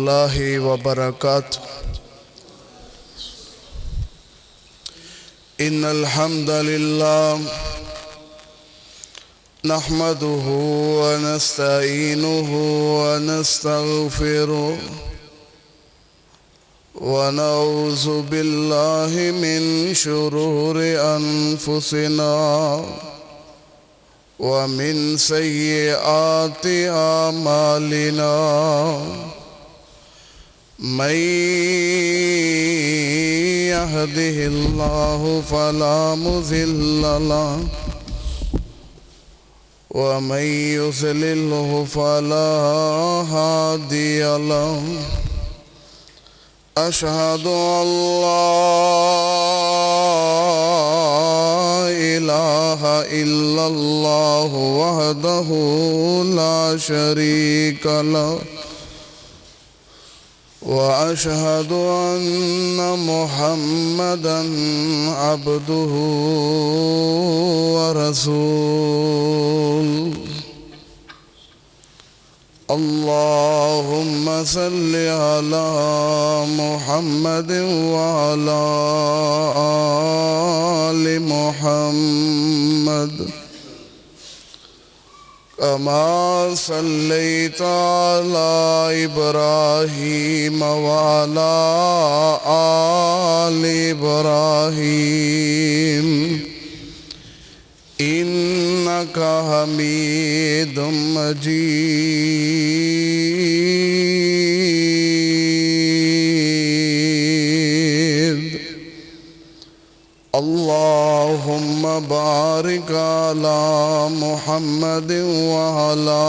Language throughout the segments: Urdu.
الله وبركاته. إن الحمد لله نحمده ونستعينه ونستغفره ونعوذ بالله من شرور أنفسنا ومن سيئات أعمالنا. من يهده الله فلا مضل له ومن يضلله فلا هادي له. أشهد أن لا إله إلا الله وحده لا شريك له وأشهد أن محمدا عبده ورسوله. اللهم صل على محمد وعلى آل محمد كما صليت على إبراهيم وعلى آل إبراهيم إنك حميد مجيد. اللهم بارك على محمد وعلى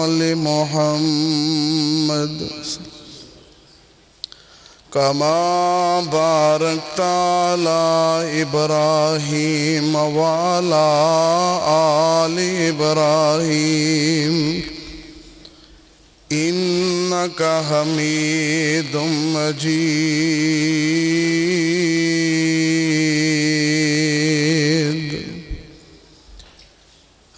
آل محمد كما باركت على إبراهيم وعلى آل إبراهيم إنك حميد مجيد.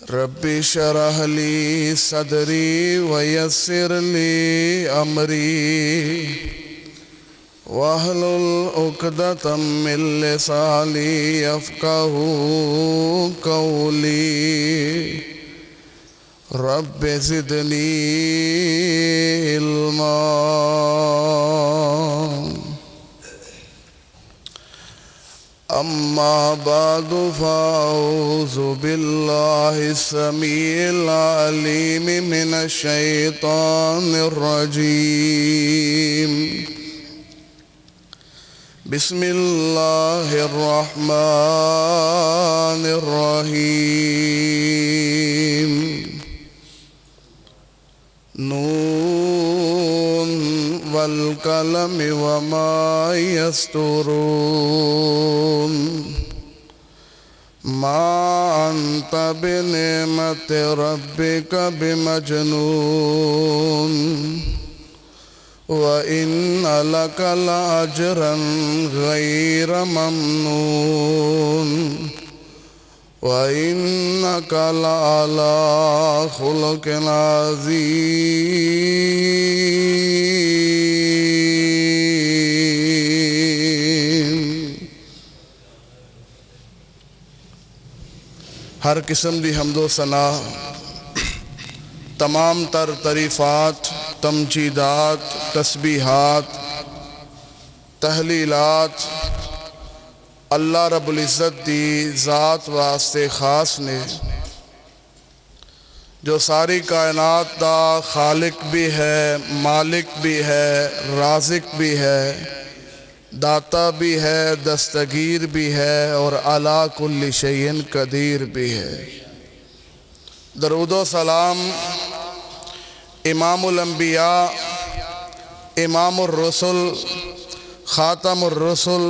رب اشرح لي صدري ويسر لي أمري واحلل عقدة من لساني يفقهوا قولي. رب زدني علما. أما بعد فأعوذ بالله السميع العليم من الشيطان الرجيم. بسم الله الرحمن الرحيم. نون والقلم وما يسطرون. ما أنت بنعمة ربك بمجنون وَإِنَّ لَكَ لَأَجْرًا غَيْرَ مَمْنُونٍ وَإِنَّكَ لَعَلَى خُلُقٍ عَظِيمٍ. ہر قسم دی حمد و ثنا، تمام تر تعریفات، تمجیدات، تسبیحات، تحلیلات اللہ رب العزت دی ذات واسطے خاص نے، جو ساری کائنات دا خالق بھی ہے، مالک بھی ہے، رازق بھی ہے، داتا بھی ہے، دستگیر بھی ہے اور علی کل شیء قدیر بھی ہے. درود و سلام امام الانبیاء، امام الرسل، خاتم الرسل،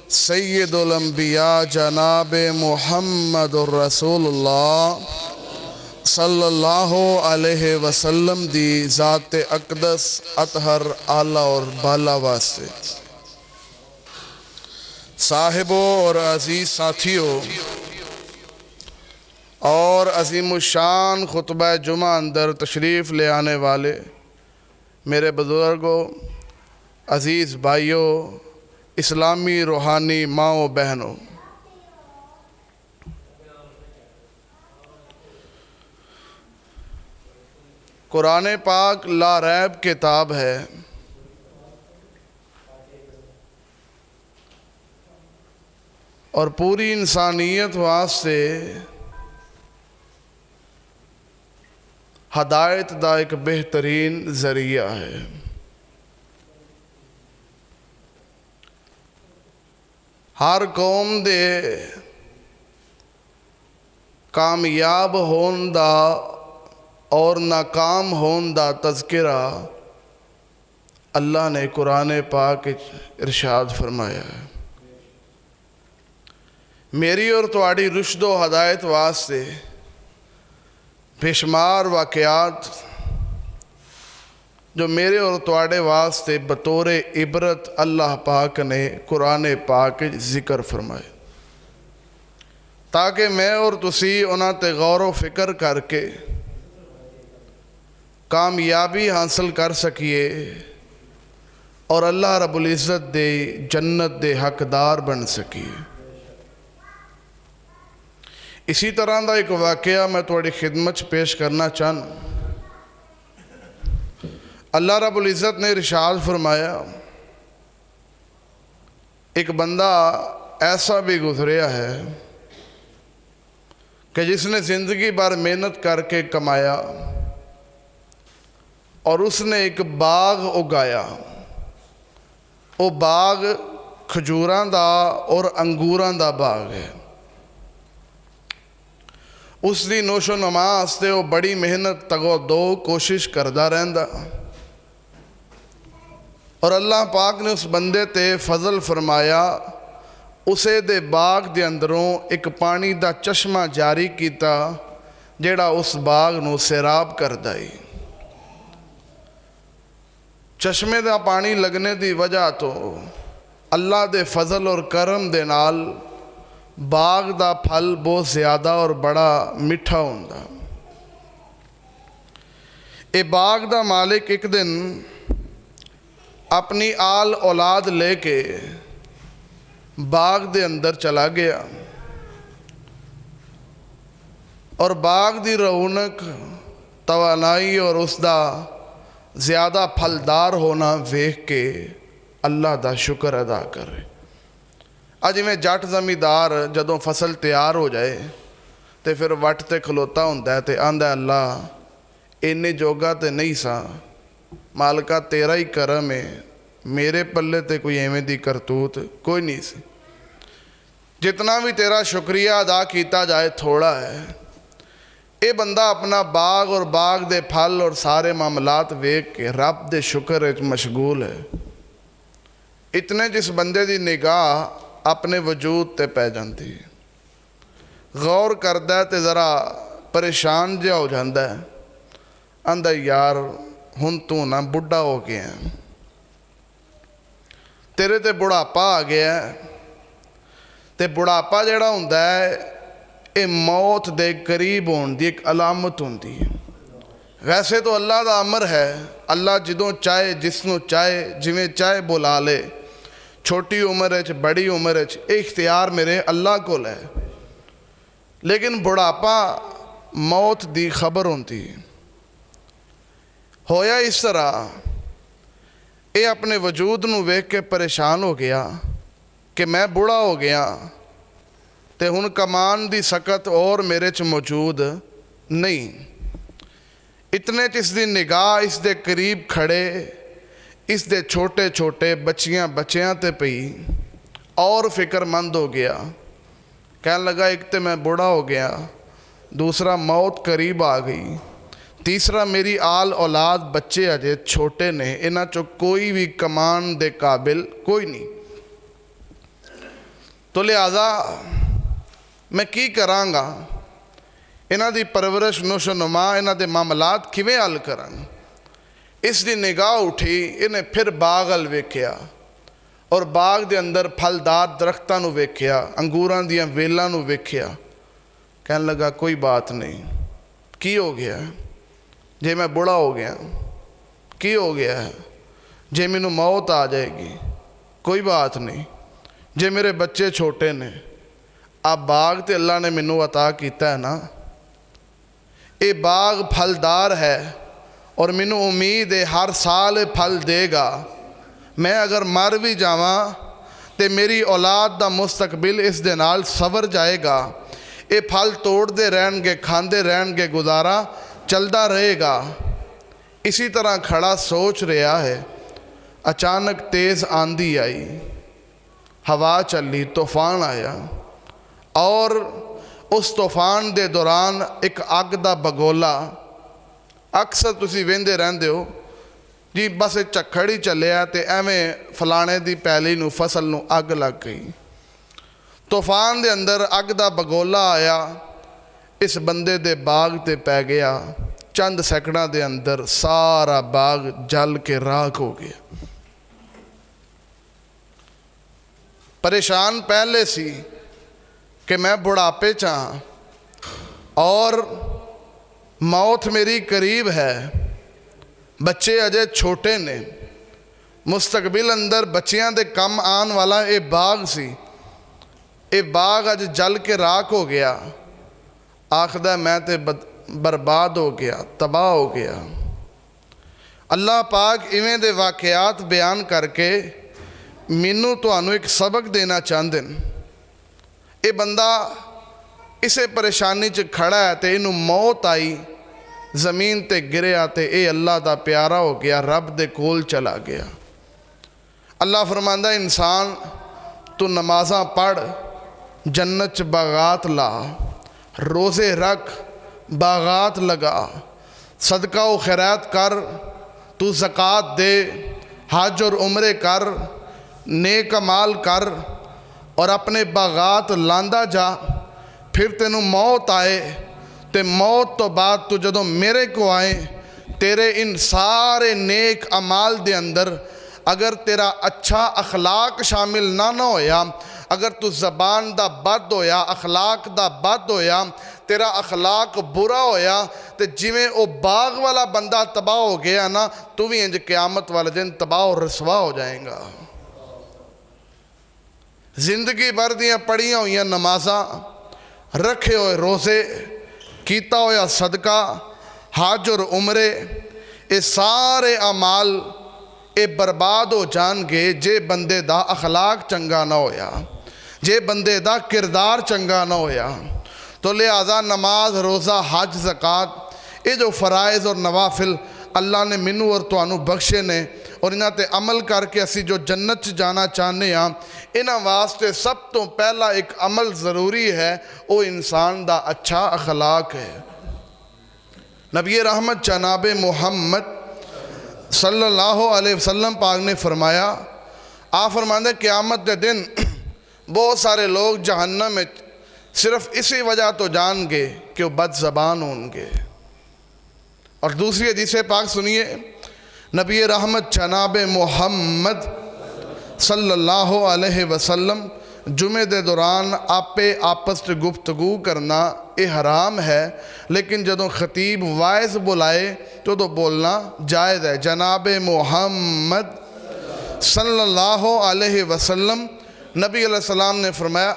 سید الانبیاء جناب محمد الرسول اللہ صلی اللہ علیہ وسلم دی ذات اقدس اطہر اعلیٰ اور بالا واسطے. صاحبوں اور عزیز ساتھیوں اور عظیم الشان خطبہ جمعہ اندر تشریف لے آنے والے میرے بزرگوں، عزیز بھائیوں، اسلامی روحانی ماؤں بہنوں، قرآن پاک لا ریب کتاب ہے۔ اور پوری انسانیت واسطے ہدایت دا ایک بہترین ذریعہ ہے۔ ہر قوم دے کامیاب ہون دا اور ناکام ہون دا تذکرہ اللہ نے قرآن پاک ارشاد فرمایا ہے۔ میری اور تواڈی رشد و ہدایت واسطے بے شمار واقعات جو میرے اور تواڈے واسطے بطور عبرت اللہ پاک نے قرآن پاک ذکر فرمائے، تاکہ میں اور تسی انہاں تے غور و فکر کر کے کامیابی حاصل کر سکیے اور اللہ رب العزت دے جنت دے حقدار بن سکیے۔ اسی طرح دا ایک واقعہ میں تھوڑی خدمت پیش کرنا چاہنا۔ اللہ رب العزت نے ارشاد فرمایا، ایک بندہ ایسا بھی گزریا ہے کہ جس نے زندگی بھر محنت کر کے کمایا اور اس نے ایک باغ اگایا۔ وہ باغ کھجوراں دا اور انگوراں دا باغ ہے۔ اس دی نوش و نما واسطے وہ بڑی محنت تگو دو کوشش کردہ رہندا، اور اللہ پاک نے اس بندے تے فضل فرمایا، اسے دے باغ دے اندروں ایک پانی دا چشمہ جاری کیتا جیڑا اس باغ نو سیراب کردا ہے۔ چشمے دا پانی لگنے دی وجہ تو اللہ دے فضل اور کرم دے نال باغ دا پھل بہت زیادہ اور بڑا میٹھا ہوندا۔ اے باغ دا مالک ایک دن اپنی آل اولاد لے کے باغ دے اندر چلا گیا، اور باغ دی رونق، توانائی اور اس دا زیادہ پھلدار ہونا ویکھ کے اللہ دا شکر ادا کرے۔ اج میں جٹ زمیندار جدوں فصل تیار ہو جائے تے پھر وٹ تے کھلوتا ہوندا ہے تے آندا ہے، اللہ اینے جوگا تے نہیں سا، مالکا تیرا ہی کرم ہے، میرے پلے تے کوئی ایویں دی کرتوت کوئی نہیں سی، جتنا بھی تیرا شکریہ ادا کیتا جائے تھوڑا ہے۔ اے بندہ اپنا باغ اور باغ دے پھل اور سارے معاملات ویکھ کے رب دے شکر وچ مشغول ہے۔ اتنے جس بندے دی نگاہ اپنے وجود تے پہ جاندی، غور کردہ ہے تے ذرا پریشان جہا ہو جاندہ ہے، آندا یار ہن تو نہ بڑھا ہو گیا ہے، تیرے تے بڑھاپا آ گیا ہے، تے بڑھاپا جڑا ہوندا ہے اے موت دے قریب ہون دی ایک علامت ہوندی ہے۔ ویسے تو اللہ دا امر ہے، اللہ جدوں چاہے جسنوں چاہے جویں چاہے بلا لے، چھوٹی عمر ہے بڑی عمر ہے، اختیار میرے اللہ کو لے، لیکن بڑھاپا موت دی خبر ہوندی ہے۔ ہویا اس طرح اے اپنے وجود نو ویکھ کے پریشان ہو گیا کہ میں بوڑھا ہو گیا تے ہن کمان دی سکت اور میرے چ موجود نہیں۔ اتنے اس دی نگاہ اس دے قریب کھڑے اس دے چھوٹے چھوٹے بچیاں تے پئی اور فکر مند ہو گیا، کہنے لگا ایک تے میں بوڑھا ہو گیا، دوسرا موت قریب آ گئی، تیسرا میری آل اولاد بچے اجے چھوٹے نے، انہاں چو کوئی بھی کمان دے قابل کوئی نہیں، تو لہذا میں کی کراں گا، انہاں دی پرورش نوش و نما انہاں دے معاملات کیویں حل کراں۔ اس دی نگاہ اٹھی، انہیں پھر باغ ال ویکھیا اور باغ دے اندر پھلدار درختاں نو ویکھیا، انگوراں دیاں ویلاں نو ویکھیا، کہنے لگا کوئی بات نہیں، کی ہو گیا جے میں بڑا ہو گیا، کی ہو گیا ہے؟ جے مینوں موت آ جائے گی کوئی بات نہیں، جے میرے بچے چھوٹے نے، اب باغ تے اللہ نے مینوں عطا کیتا ہے نا، یہ باغ پھلدار ہے اور مینوں امید ہے ہر سال پھل دے گا۔ میں اگر مر بھی جاواں تے میری اولاد دا مستقبل اس دے نال سور جائے گا، یہ پھل توڑ دے رہن گے، کھاندے رہن گے، گزارا چلدا رہے گا۔ اسی طرح کھڑا سوچ رہا ہے، اچانک تیز آندھی آئی، ہوا چلی، طوفان آیا، اور اس طوفان دے دوران ایک اگ دا بگولا، اکثر تسی ویندے رہندے ہو جی بس جھکڑ ہی چلیا تے ایویں فلانے دی پیلی نو فصل نو اگ لگ گئی۔ طوفان دے اندر اگ دا بگولا آیا، اس بندے دے باغ تے پی گیا، چند سیکنڈاں دے اندر سارا باغ جل کے راکھ ہو گیا۔ پریشان پہلے سی کہ میں بڑھاپے چاہاں اور موت میری قریب ہے، بچے اجے چھوٹے نے، مستقبل اندر بچیاں دے کم آن والا اے باغ سی، اے باغ اج جل کے راکھ ہو گیا۔ آخدہ میں تے برباد ہو گیا، تباہ ہو گیا۔ اللہ پاک ایویں دے واقعات بیان کر کے مینوں تانوں ایک سبق دینا چاہندے ہیں۔ اے بندہ اسے پریشانی چ کھڑا ہے تے انہوں موت آئی، زمین تے گریا تے اے اللہ دا پیارا ہو گیا، رب دے کول چلا گیا۔ اللہ فرماندہ انسان تو نمازاں پڑھ، جنت چ باغات لا، روزے رکھ، باغات لگا، صدقہ و خیرات کر، تو زکوٰۃ دے، حج اور عمرے کر، نیک اعمال کر، اور اپنے باغات لاندا جا۔ پھر تینوں موت آئے تے موت تو بعد تو جدوں میرے کو آئے، تیرے ان سارے نیک اعمال دے اندر اگر تیرا اچھا اخلاق شامل نہ ہویا، اگر تو زبان دا بد ہویا، اخلاق دا بد ہویا، تیرا اخلاق برا ہویا، تے جویں او باغ والا بندہ تباہ ہو گیا نا، تو بھی انج قیامت والے دن تباہ اور رسوا ہو جائیں گا۔ زندگی بھر دیاں پڑھیاں ہوئیاں نمازاں، رکھے ہوئے روزے، کیتا ہویا صدقہ، حج اور عمرے، اے سارے اعمال اے برباد ہو جان گے جے بندے دا اخلاق چنگا نہ ہویا، جے بندے دا کردار چنگا نہ ہویا۔ تو لہذا نماز، روزہ، حج، زکوٰۃ، یہ جو فرائض اور نوافل اللہ نے منو اور توانو بخشے نے، اور انہاں تے عمل کر کے اسی جو جنت جانا چاہنے ہاں، انہاں واسطے سب تو پہلا ایک عمل ضروری ہے، وہ انسان دا اچھا اخلاق ہے۔ نبی رحمت جناب محمد صلی اللہ علیہ وسلم پاک نے فرمایا، آپ فرماندے قیامت دے دن بہت سارے لوگ جہنم میں صرف اسی وجہ تو جان گے کہ وہ بد زبان ہوں گے۔ اور دوسری حدیث پاک سنیے، نبی رحمت جناب محمد صلی اللہ علیہ وسلم جمعے دے دوران آپس سے گفتگو کرنا یہ حرام ہے، لیکن جدوں خطیب وائز بلائے تو بولنا جائز ہے۔ جناب محمد صلی اللہ علیہ وسلم نبی علیہ السلام نے فرمایا،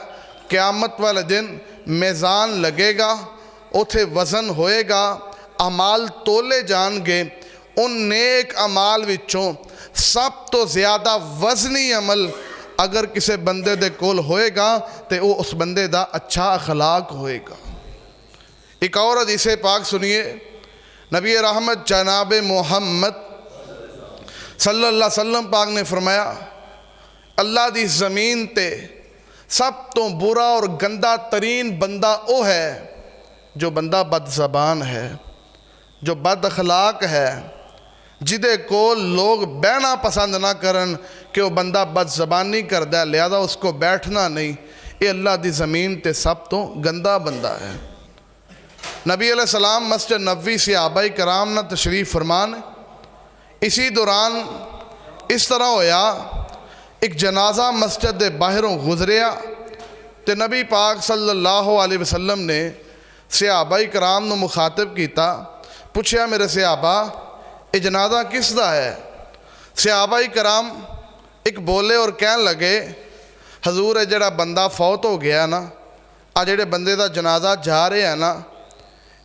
قیامت والے دن میزان لگے گا، اتھے وزن ہوئے گا، اعمال تولے جان گے، ان نیک اعمال وچوں سب تو زیادہ وزنی عمل اگر کسی بندے دے کول ہوئے گا تے وہ اس بندے دا اچھا اخلاق ہوئے گا۔ ایک اور حدیث پاک سنیے، نبی رحمت جناب محمد صلی اللہ علیہ وسلم پاک نے فرمایا، اللہ دی زمین تے سب تو برا اور گندہ ترین بندہ وہ ہے جو بندہ بد زبان ہے، جو بد اخلاق ہے، جدے کو لوگ بیٹھنا پسند نہ کرن کہ وہ بندہ بد زبانی کردہ ہے، لہذا اس کو بیٹھنا نہیں، یہ اللہ دی زمین تے سب تو گندہ بندہ ہے۔ نبی علیہ السلام مسجد نبوی صحابہ کرام نہ تشریف فرمان، اسی دوران اس طرح ہویا ایک جنازہ مسجد دے باہروں گزریا تے نبی پاک صلی اللہ علیہ وسلم نے صحابہ کرام نو مخاطب کیتا، پوچھیا میرے صحابہ یہ جنازہ کس دا ہے؟ صحابہ کرام ایک بولے اور کہن لگے حضور ہے جڑا بندہ فوت ہو گیا نا، آ جڑے بندے دا جنازہ جا رہے ہیں نا،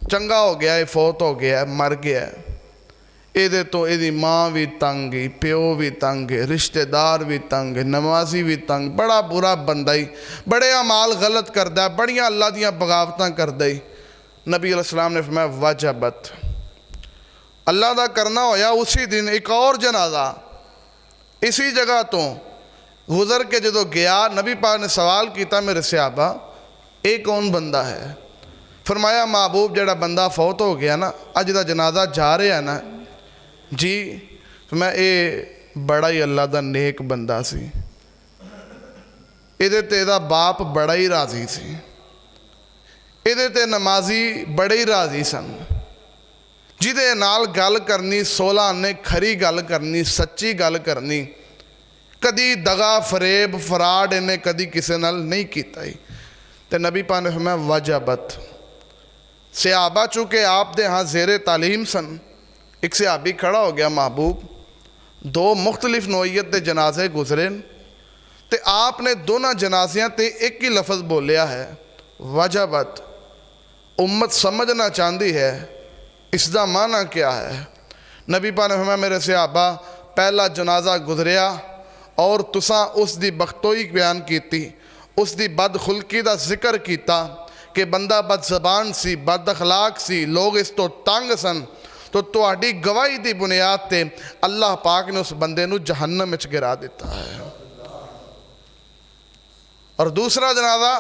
چنگا ہو گیا ہے، فوت ہو گیا ہے، مر گیا ہے، یہ تو یہ ماں بھی تنگ ہی، پیو بھی تنگ ہے، رشتہ دار بھی تنگ ہے، نمازی بھی تنگ، بڑا برا بندہ ہی، بڑے اعمال غلط کردہ ہے، بڑیاں اللہ دیاں بغاوتاں کردہ ہی۔ نبی علیہ السلام نے فرمایا وجبت، اللہ دا کرنا ہویا اسی دن ایک اور جنازہ اسی جگہ تو گزر کے جدو گیا، نبی پاک نے سوال کیتا میرے صحابہ اے کون بندہ ہے؟ فرمایا محبوب جڑا بندہ فوت ہو گیا نا، اج دا جنازہ جا رہے ہیں نا جی، میں اے بڑا ہی اللہ دا نیک بندہ سی، ایدے تے دا باپ بڑا ہی راضی سی، ایدے تے نمازی بڑے ہی راضی سن، جدے نال گل کرنی 16 نے کھری گل کرنی، سچی گل کرنی، کدی دغا فریب فراڈ انہیں کدی کسے نال نہیں کیتا ہی۔ تے نبی پاک نے فرمایا وجبت، صحابہ چونکہ آپ دے ہاں زیر تعلیم سن، ایک صحابی کھڑا ہو گیا محبوب، 2 مختلف نوعیت دے جنازے گزرے تے آپ نے دونوں جنازیاں تے ایک ہی لفظ بولیا ہے وجبت۔ امت سمجھنا چاہتی ہے اس دا معنی کیا ہے؟ نبی پاک نے فرمایا میرے صحابہ پہلا جنازہ گزریا اور تساں اس دی بختوئی بیان کیتی، اس دی بد خلقی دا ذکر کیتا کہ بندہ بد زبان سی، بد اخلاق سی، لوگ اس تو تنگ سن، تو تہاڈی گواہی دی بنیاد تے اللہ پاک نے اس بندے نو جہنم وچ گرا دیتا ہے۔ اور دوسرا جنازہ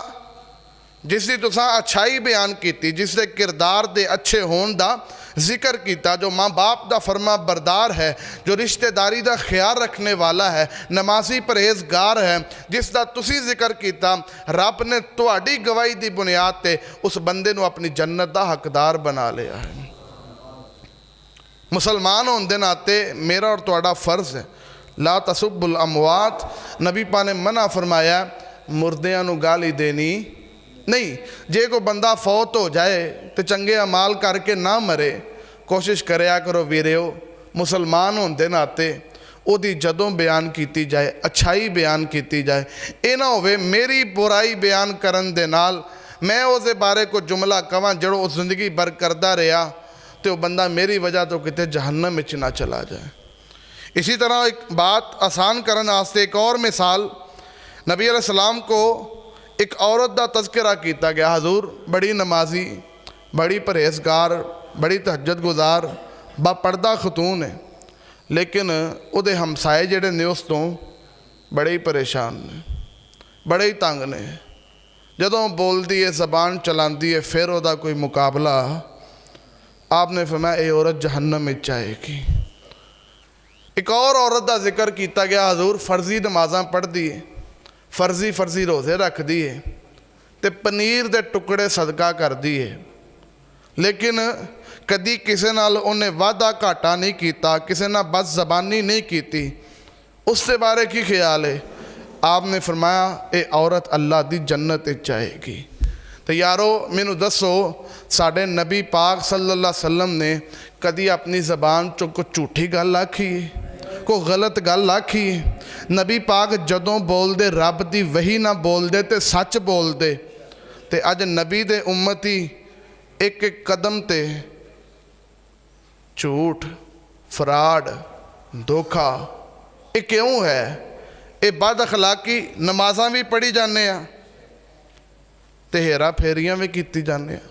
جس دی تساں اچھائی بیان کیتی، جس دے کردار دے اچھے ہون دا ذکر کیتا، جو ماں باپ دا فرما بردار ہے، جو رشتہ داری دا خیال رکھنے والا ہے، نمازی پرہیزگار ہے، جس دا تسی ذکر کیتا، رب نے تہاڈی گواہی دی بنیاد تے اس بندے نو اپنی جنت دا حقدار بنا لیا ہے۔ مسلمان ہون دے ناتے میرا اور تہاڈا فرض ہے لا تسب الاموات، نبی پاک نے منع فرمایا مردیاں نو گالی دینی نہیں۔ جے کو بندہ فوت ہو جائے تو چنگے عمال کر کے نہ مرے، کوشش کریا کرو ویریو مسلمان ہون دے ناتے او دی جدوں بیان کیتی جائے، اچھائی بیان کیتی جائے، اے نہ ہوئے میری برائی بیان کرن دے نال میں او دے بارے کو جملہ کواں جڑو او زندگی بھر کردہ رہا تو بندہ میری وجہ تو کتے جہنم میں نہ چلا جائے۔ اسی طرح ایک بات آسان کرن واسطے ایک اور مثال، نبی علیہ السلام کو ایک عورت دا تذکرہ کیتا گیا، حضور بڑی نمازی، بڑی پرہیزگار، بڑی تہجد گزار، با پردہ خاتون ہے، لیکن او دے ہمسائے جڑے نے اس تو بڑے ہی پریشان نے، بڑے ہی تنگ نے، جدوں بول دی ہے زبان چلان دی ہے پھر او دا کوئی مقابلہ، آپ نے فرمایا اے عورت جہنم میں جائے گی۔ ایک اور عورت دا ذکر کیتا گیا، حضور فرضی نمازاں پڑھ دیئے، فرضی روزے رکھ دیئے تے پنیر دے ٹکڑے صدقہ کر دیئے، لیکن کدی کسے نال انہیں وعدہ گھاٹا نہیں کیتا، کسے نال بد زبانی نہیں کیتی، اس سے بارے کی خیال ہے؟ آپ نے فرمایا اے عورت اللہ دی جنت جائے گی۔ تو یارو مینو دسو ساڑھے نبی پاک صلی اللہ علیہ وسلم نے کدی اپنی زبان کو جھوٹی گل آکھی، کو غلط گل آکھی؟ نبی پاک جدوں بول دے رب دی وحی نہ بول دے تے سچ بول دے، تے اج نبی دے امتی ایک ایک قدم تے جھوٹ، فراڈ، دھوکا، یہ کیوں ہے؟ یہ بد اخلاقی، نمازاں بھی پڑھی جانے ہیں تے ہیرا پھیریاں بھی کیتی جانے ہیں،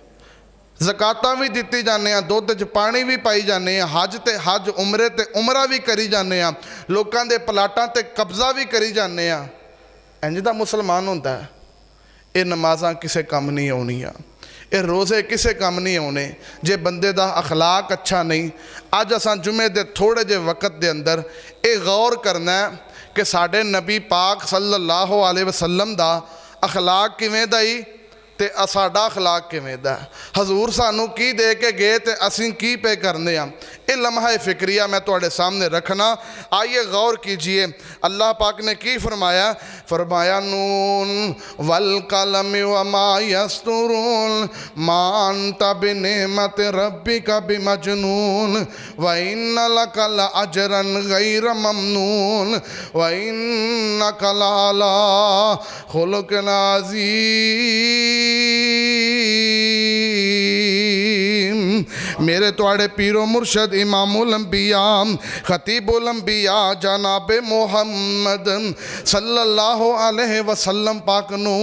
زکاتاں بھی دیتی جانے ہیں، دودھ وچ پانی بھی پائی جانے ہیں، حج تے حج، عمرے تے عمرہ بھی کری جانے ہیں، لوکاں دے پلاٹاں تے قبضہ بھی کری جانے ہیں۔ انج دا مسلمان ہوندا ہے؟ یہ نمازاں کسے کم نہیں ہونیاں، یہ روزے کسے کم نہیں ہونے جے بندے دا اخلاق اچھا نہیں۔ آج اساں جمعے دے تھوڑے جے وقت دے اندر اے غور کرنا ہے کہ ساڑھے نبی پاک صلی اللہ علیہ وسلم دا اخلاق کیویں دا ہی تے ساڈا اخلاق کیویں دا ہے، حضور سانو کی دے کے گئے تے اسیں کی پہ کرنے ہیں۔ یہ لمحہ فکریہ میں تواڈے سامنے رکھنا. آئیے غور کیجئے اللہ پاک نے کی فرمایا. فرمایا نون والقلم وما یسطرون ما انت بنعمت ربک بمجنون وان لک لاجرا غیر ممنون وانک لعلی خلق عظیم. میرے توڑے پیر و مرشد امام الانبیاء خطیب الانبیاء جناب محمد صلی اللہ علیہ وسلم پاک نو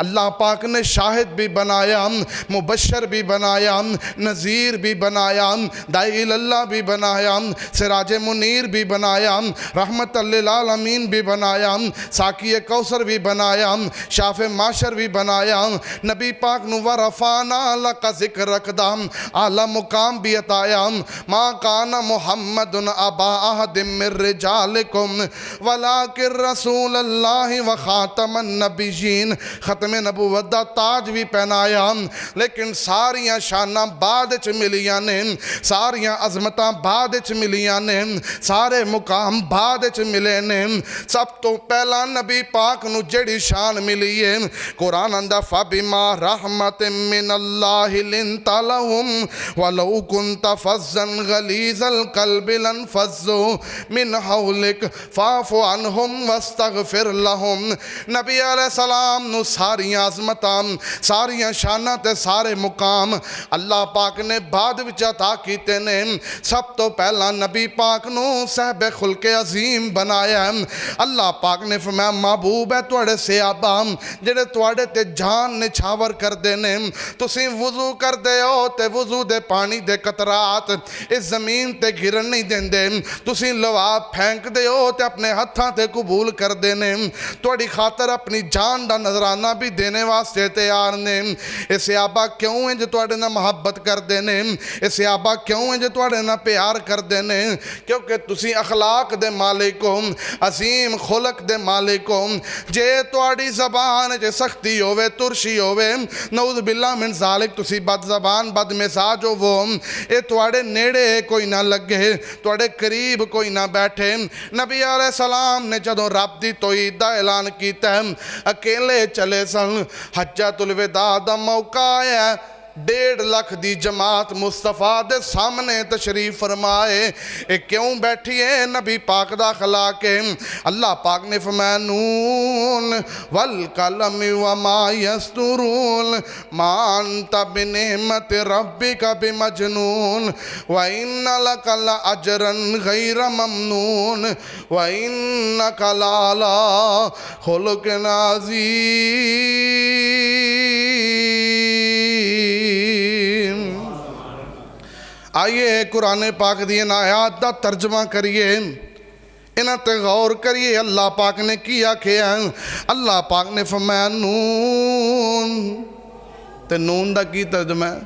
اللہ پاک نے شاہد بھی بنایا، مبشر بھی بنایا، نذیر بھی بنایا، داعی اللہ بھی بنایا، سراج منیر بھی بنایا، رحمت للعالمین بھی بنایا، ساقی کوثر بھی بنایا، شاف معاشر بھی بنایا. نبی پاک نو ورفعنا لک ذکرک دا اعلی مقام بھی عطایا. ما کان محمد ابا احد من رجالکم ولکن رسول اللہ وخاتم النبیین. ختم نبوت دا تاج بھی پہنایا، لیکن ساریاں شاناں بعد چ ملیاں نے، ساریاں عظمتاں بعد چ ملیاں نے، سارے مقام بعد چ ملے نے. سب تو پہلا نبی پاک نو جڑی شان ملی ہے قرآن اندہ فَبِمَا رَحْمَةٍ مِّنَ اللَّهِ لِنْتَ لَهُمْ وَلَوْ كُنْتَ فَظًّا غَلِيظَ الْقَلْبِ لَانفَضُّوا مِنْ حَوْلِكَ فَاعْفُ عَنْهُمْ وَاسْتَغْفِرْ لَهُمْ. نبی علیہ السلام نو ساریاں عظمتاں، ساریاں شاناں تے سارے مقام اللہ پاک نے بعد وچ عطا کیتے نے. سب تو پہلا نبی پاک نو صاحب خلق عظیم بنایا. اللہ پاک نے فرمایا محبوب ہے توڑے صحابہ جڑے توڑے تے جان نچھاور کر دینے. تسی وضو کر دے ہو تے وضو دے پانی دے قطرات اس زمین تے گرن نہیں دین دے. تسی لواب پھینک دے ہو تے اپنے ہتھاں تے قبول کر دینے. توڑی خاطر اپنی جان دا نظرانہ بھی دینے واسطے تیار نے. اے صحابہ کیوں ہیں جو توڑے نہ محبت کر دینے؟ اے صحابہ کیوں ہیں جو توڑے نہ پیار کر دینے؟ کیونکہ تسی اخلاق دے مالکوں، عظیم خلق دے مالکوں. جے توڑی زبان جے سختی ہوئے، ترشی ہوئے، نعوذ باللہ من ذالک تسی بد زبان بد مزاج ہو وہ اے توڑے نیڑے کوئی نہ لگے، توڑے قریب کوئی نہ بیٹھے. نبی علیہ السلام نے جدوں رب دی توحید دا اعلان کیتا ہے اکیلے چلے سن. حجۃ الوداع دا موقع ہے، 1.5 لاکھ دی جماعت مصطفیٰ دے سامنے تشریف فرمائے. اے کیوں بیٹھی ہے؟ نبی پاک دا اخلاق ہے. اللہ پاک نے فرمایا نون والقلم وما یسطرون ما انت بنعمت ربک بمجنون وان لک لاجرا غیر ممنون وانک لعلی خلق عظیم. آئیے قرآن پاک دی ان آیات دا ترجمہ کریے، انہاں تے غور کریے اللہ پاک نے کیا کیا. اللہ پاک نے فرمایا نون. تے نون دا کی ترجمہ ہے؟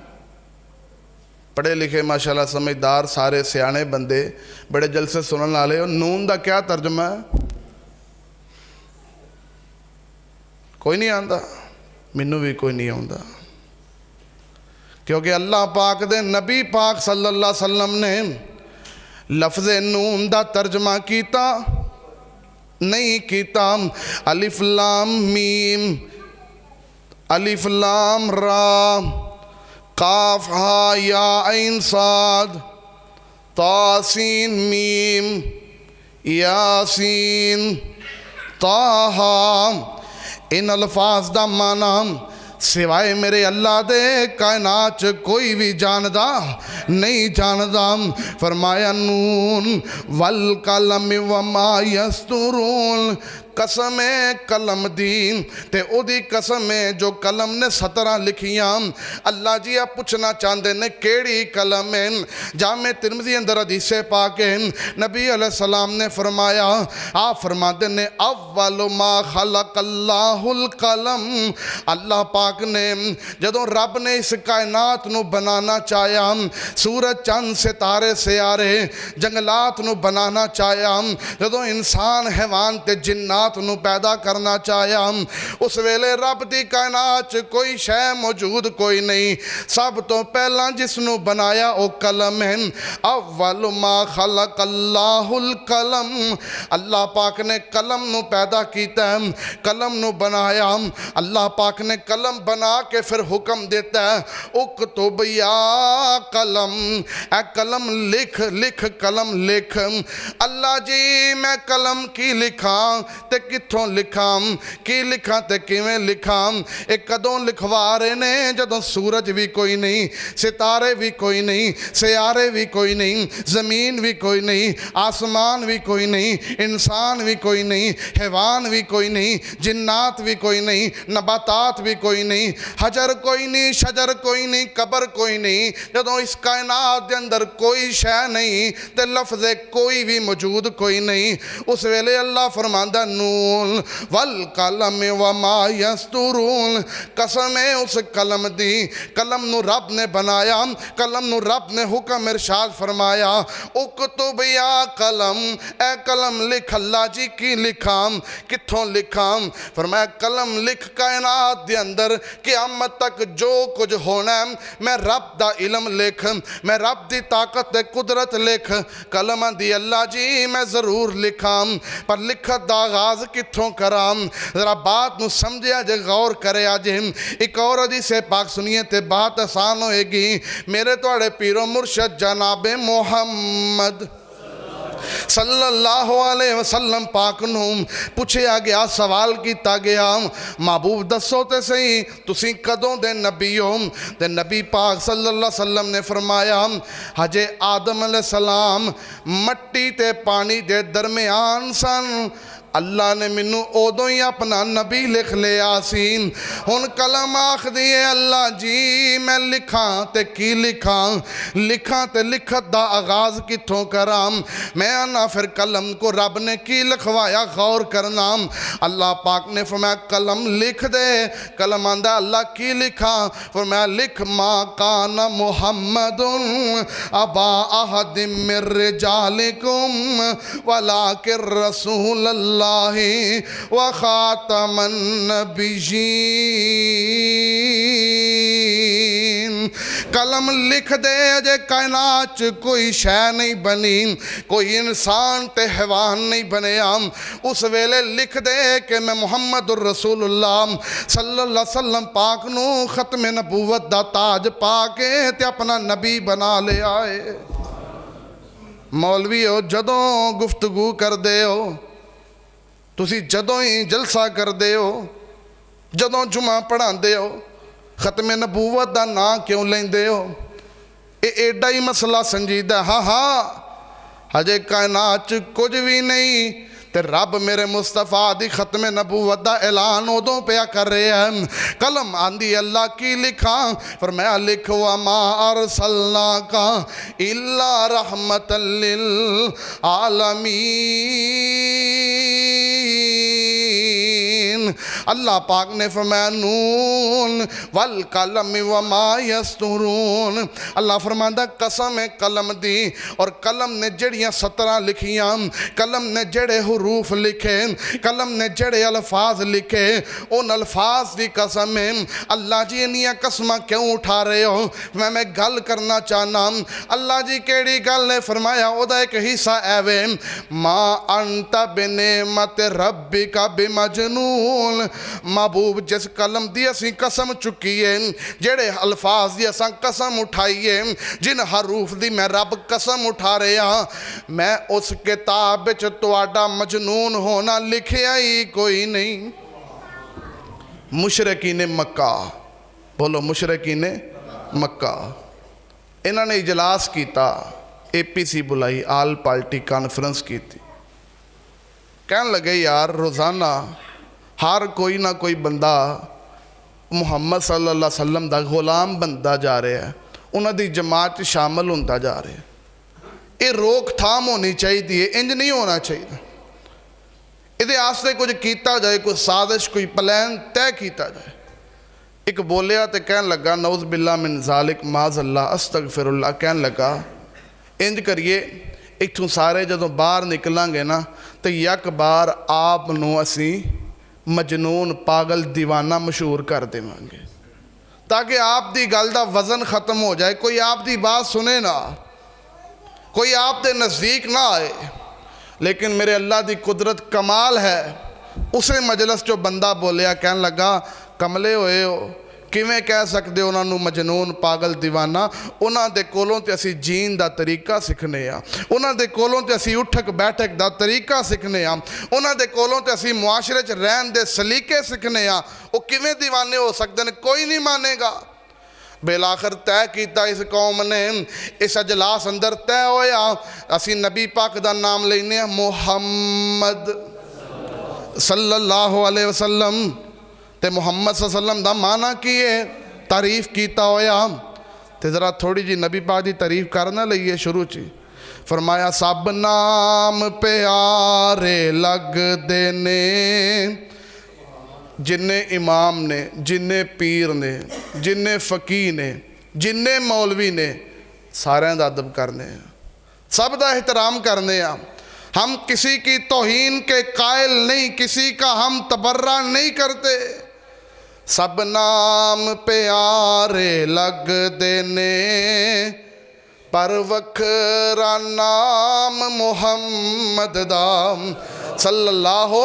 پڑھے لکھے ماشاءاللہ سمجھدار سارے سیانے بندے بڑے جلسے سنن والے ہو. نون دا کیا ترجمہ ہے؟ کوئی نہیں آندا؟ منوں بھی کوئی نہیں آندا، کیونکہ اللہ پاک دے نبی پاک صلی اللہ علیہ وسلم نے لفظ نون دا ترجمہ کیتا نہیں کیتا. الف لام میم، الف لام را، قاف ہا یا عین صاد، طا سین میم، یاسین، طٰہٰ. ان الفاظ دا معنی سوائے میرے اللہ دے کائنات کوئی بھی جاندہ نہیں جاندہ. فرمایا نون والقلم وما یسطرون. قسم قلم دی تے او دی قسم جو قلم نے 17 لکھیاں. اللہ جی آپ پوچھنا چاندے نے کیڑی قلم ہے؟ جامع ترمذی اندر حدیث پاک ہے نبی علیہ السلام نے فرمایا، آپ فرماتے نے اول ما خلق اللہ القلم. اللہ پاک نے جدوں رب نے اس کائنات نو بنانا چاہیا، سورج چند ستارے سیارے جنگلات نو بنانا چاہیا، جدوں انسان حیوان تے جنات کائنات نو پیدا کرنا چاہیا اس ویلے رب دی کائنات کوئی شے موجود کوئی نہیں سب تو پہلا جس نو بنایا او قلم ہے اول ما خلق اللہ القلم اللہ پاک نے قلم نو پیدا کیتا ہے قلم نو بنایا اللہ پاک نے قلم بنا کے پھر حکم دیتا ہے اکتب یا قلم اے قلم لکھ لکھ قلم لکھ اللہ جی میں قلم کی لکھاں تے کتھوں لکھاں کی لکھاں تے کیویں لکھاں ایک کدوں لکھوا رہے نے جدوں سورج بھی کوئی نہیں ستارے بھی کوئی نہیں سیارے بھی کوئی نہیں زمین بھی کوئی نہیں آسمان بھی کوئی نہیں انسان بھی کوئی نہیں حیوان بھی کوئی نہیں جنات بھی کوئی نہیں نباتات بھی کوئی نہیں حجر کوئی نہیں شجر کوئی نہیں قبر کوئی نہیں جدوں اس کائنات دے اندر کوئی شے نہیں تے لفظ کوئی بھی موجود کوئی نہیں اس ویلے اللہ فرماندا نون والقلم وما یسطرون قسم ہے اس قلم دی قلم نو رب نے بنایا قلم نو رب نے حکم ارشاد فرمایا اکتب یا قلم اے قلم لکھ اللہ جی کی لکھاں کتھوں لکھاں فرمایا قلم لکھ کائنات دے اندر قیامت تک جو کچھ ہونا ہے میں رب دا علم لکھ میں رب دی طاقت دے قدرت لکھ قلم دی اللہ جی میں ضرور لکھاں پر لکھت دا آغاز کتھوں کراں ذرا بات نو سمجھیا جے غور کرے آجے ایک اور حدیث پاک سنیے تے بات آسان ہوئے گی میرے توڑے پیر و مرشد جناب محمد صلی اللہ علیہ وسلم پاک نو پوچھیا گیا سوال کیتا گیا محبوب دسو تے سہی تسی کدوں دے نبی ہو تے نبی پاک صلی اللہ علیہ وسلم نے فرمایا حجے آدم علیہ السلام مٹی تے پانی دے درمیان سن اللہ نے منو اودوں ہی اپنا نبی لکھ لیا سین ہن قلم آخ دیئے اللہ جی میں لکھاں تے کی لکھاں تے لکھت دا آغاز کتھوں کرام میں آنا پھر قلم کو رب نے کی لکھوایا غور کرنا اللہ پاک نے فرمایا قلم لکھ دے قلم آندہ اللہ کی لکھاں فرمایا لکھ ما کان محمد ابا احد من رجالکم ولکن رسول اللہ وخاتم النبیین قلم لکھ دے جے کائنات کوئی شے نہیں بنی کوئی انسان تے حیوان نہیں بنے اس ویلے لکھ دے کہ میں محمد الرسول اللہ صلی اللہ علیہ وسلم پاک نو ختم نبوت دا تاج پاکے تے اپنا نبی بنا لے آئے مولوی ہو جدوں گفتگو کر دے ہو تسی جدوں ہی جلسہ کر دے ہو جدوں جمعہ پڑھا دے ہو ختم نبوت دا نا کیوں لیں دے ہو ایڈا ہی مسئلہ سنجیدہ ہاں ہجے کائنات کچھ بھی نہیں تے رب میرے مصطفیٰ دی ختم نبوت دا اعلان ادوں پیا کر رہے ہیں قلم آندی اللہ کی لکھاں فرمایا لکھ وما ارسلناک الا رحمتا للعالمین اللہ پاک نے فرمایا نون والقلم وما یسطرون اللہ فرماندہ قسم ہے قلم دی اور قلم نے جڑیاں سطرہ لکھیاں قلم نے جڑے حروف لکھے قلم نے جڑے الفاظ لکھے ان الفاظ دی قسم ہے اللہ جی انیاں قسمہ کیوں اٹھا رہے ہو میں گل کرنا چاہنا اللہ جی کیڑی گل نے فرمایا او دا ایک حصہ ایوے ما انت بنعمت ربک بمجنون محبوب جس قلم دی اسی قسم چکیے جڑے الفاظ دی اساں قسم اٹھائیے جن حروف دی میں رب قسم اٹھا رہے ہاں میں اس کتاب وچ تواڈا مجنون ہونا لکھیا ہی کوئی نہیں مشرکین مکہ بولو مشرکین مکہ انہوں نے اجلاس کیتا اے پی سی بلائی آل پارٹی کانفرنس کی تھی کہنے لگے یار روزانہ ہر کوئی نہ کوئی بندہ محمد صلی اللہ علیہ وسلم دا غلام بندہ جا رہے ہیں انہوں دی جماعت شامل ہوتا جا رہے ہیں یہ روک تھام ہونی چاہیے انج نہیں ہونا چاہیے یہ آستے کچھ کیتا جائے کوئی سازش کوئی پلان طے کیتا جائے ایک بولیا تے کہنے لگا نعوذ باللہ من ذالک معاذ اللہ استغفر اللہ کہنے لگا انج کریے ਇੱਥੋਂ ਸਾਰੇ ਜਦੋਂ ਬਾਹਰ ਨਿਕਲਾਂਗੇ ਨਾ ਤੇ ਇੱਕ ਵਾਰ ਆਪ ਨੂੰ ਅਸੀਂ ਮਜਨੂਨ ਪਾਗਲ دیਵਾਨਾ ਮਸ਼ਹੂਰ ਕਰ ਦੇਵਾਂਗੇ تاکہ آپ دی گل دا وزن ختم ہو جائے کوئی آپ دی بات سنے نہ کوئی آپ دے نزدیک نہ آئے لیکن میرے اللہ دی قدرت کمال ہے اسے مجلس جو بندہ بولیا کہنے لگا کملے ہوئے ہو کیویں کہہ سکتے انہاں نو مجنون پاگل دیوانہ انہاں دے کولوں تے اسی جین دا طریقہ سکھنے ہاں انہاں دے کولوں تے اسی اٹھک بیٹھک دا طریقہ سکھنے ہاں انہاں دے کولوں تے اسی معاشرے چ رہن دے سلیقے سکھنے ہاں وہ کیویں دیوانے ہو سکتے ہیں کوئی نہیں مانے گا بالآخر طے کیتا اس قوم نے اس اجلاس اندر طے ہویا اسی نبی پاک دا نام لینے ہیں محمد صلی اللہ علیہ وسلم تے محمد صلی اللہ علیہ وسلم دا معنی کیے تعریف کیتا ہویا تے ذرا تھوڑی جی نبی پاک دی تعریف کرنا لئیے شروع چی فرمایا سب نام پیارے لگ دینے جننے امام نے جننے پیر نے جننے فقیہ نے جننے مولوی نے سارے دا ادب کرنے ہیں سب دا احترام کرنے ہیں ہم کسی کی توہین کے قائل نہیں کسی کا ہم تبرہ نہیں کرتے سب نام پیارے لگ دینے پر وکھرا نام محمد دام صلی اللہ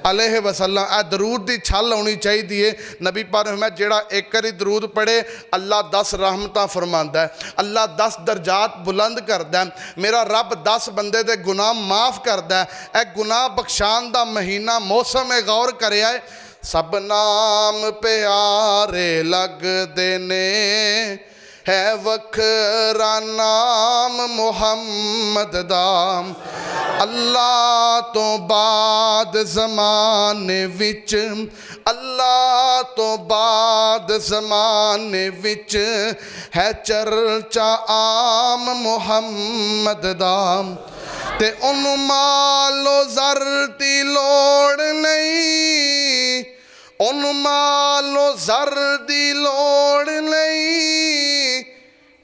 علیہ وسلم اے درود دی چھل ہونی چاہی دیئے نبی پاک نے فرمایا جیڑا ایک کری درود پڑھے اللہ 10 رحمتاں فرماندا ہے اللہ 10 درجات بلند کردا ہے میرا رب 10 بندے دے گناہ معاف کردا ہے اے گناہ بخشان دا مہینہ موسم غور کرے آئے سب نام پیارے لگ دینے ہے وکھرا نام محمد دام اللہ تو بعد زمانے وچ اللہ تو بعد زمانے وچ ہے چرچا عام محمد دام تے انہوں مالو زر دی لوڑ نہیں انہوں مالو زر دی لوڑ نہیں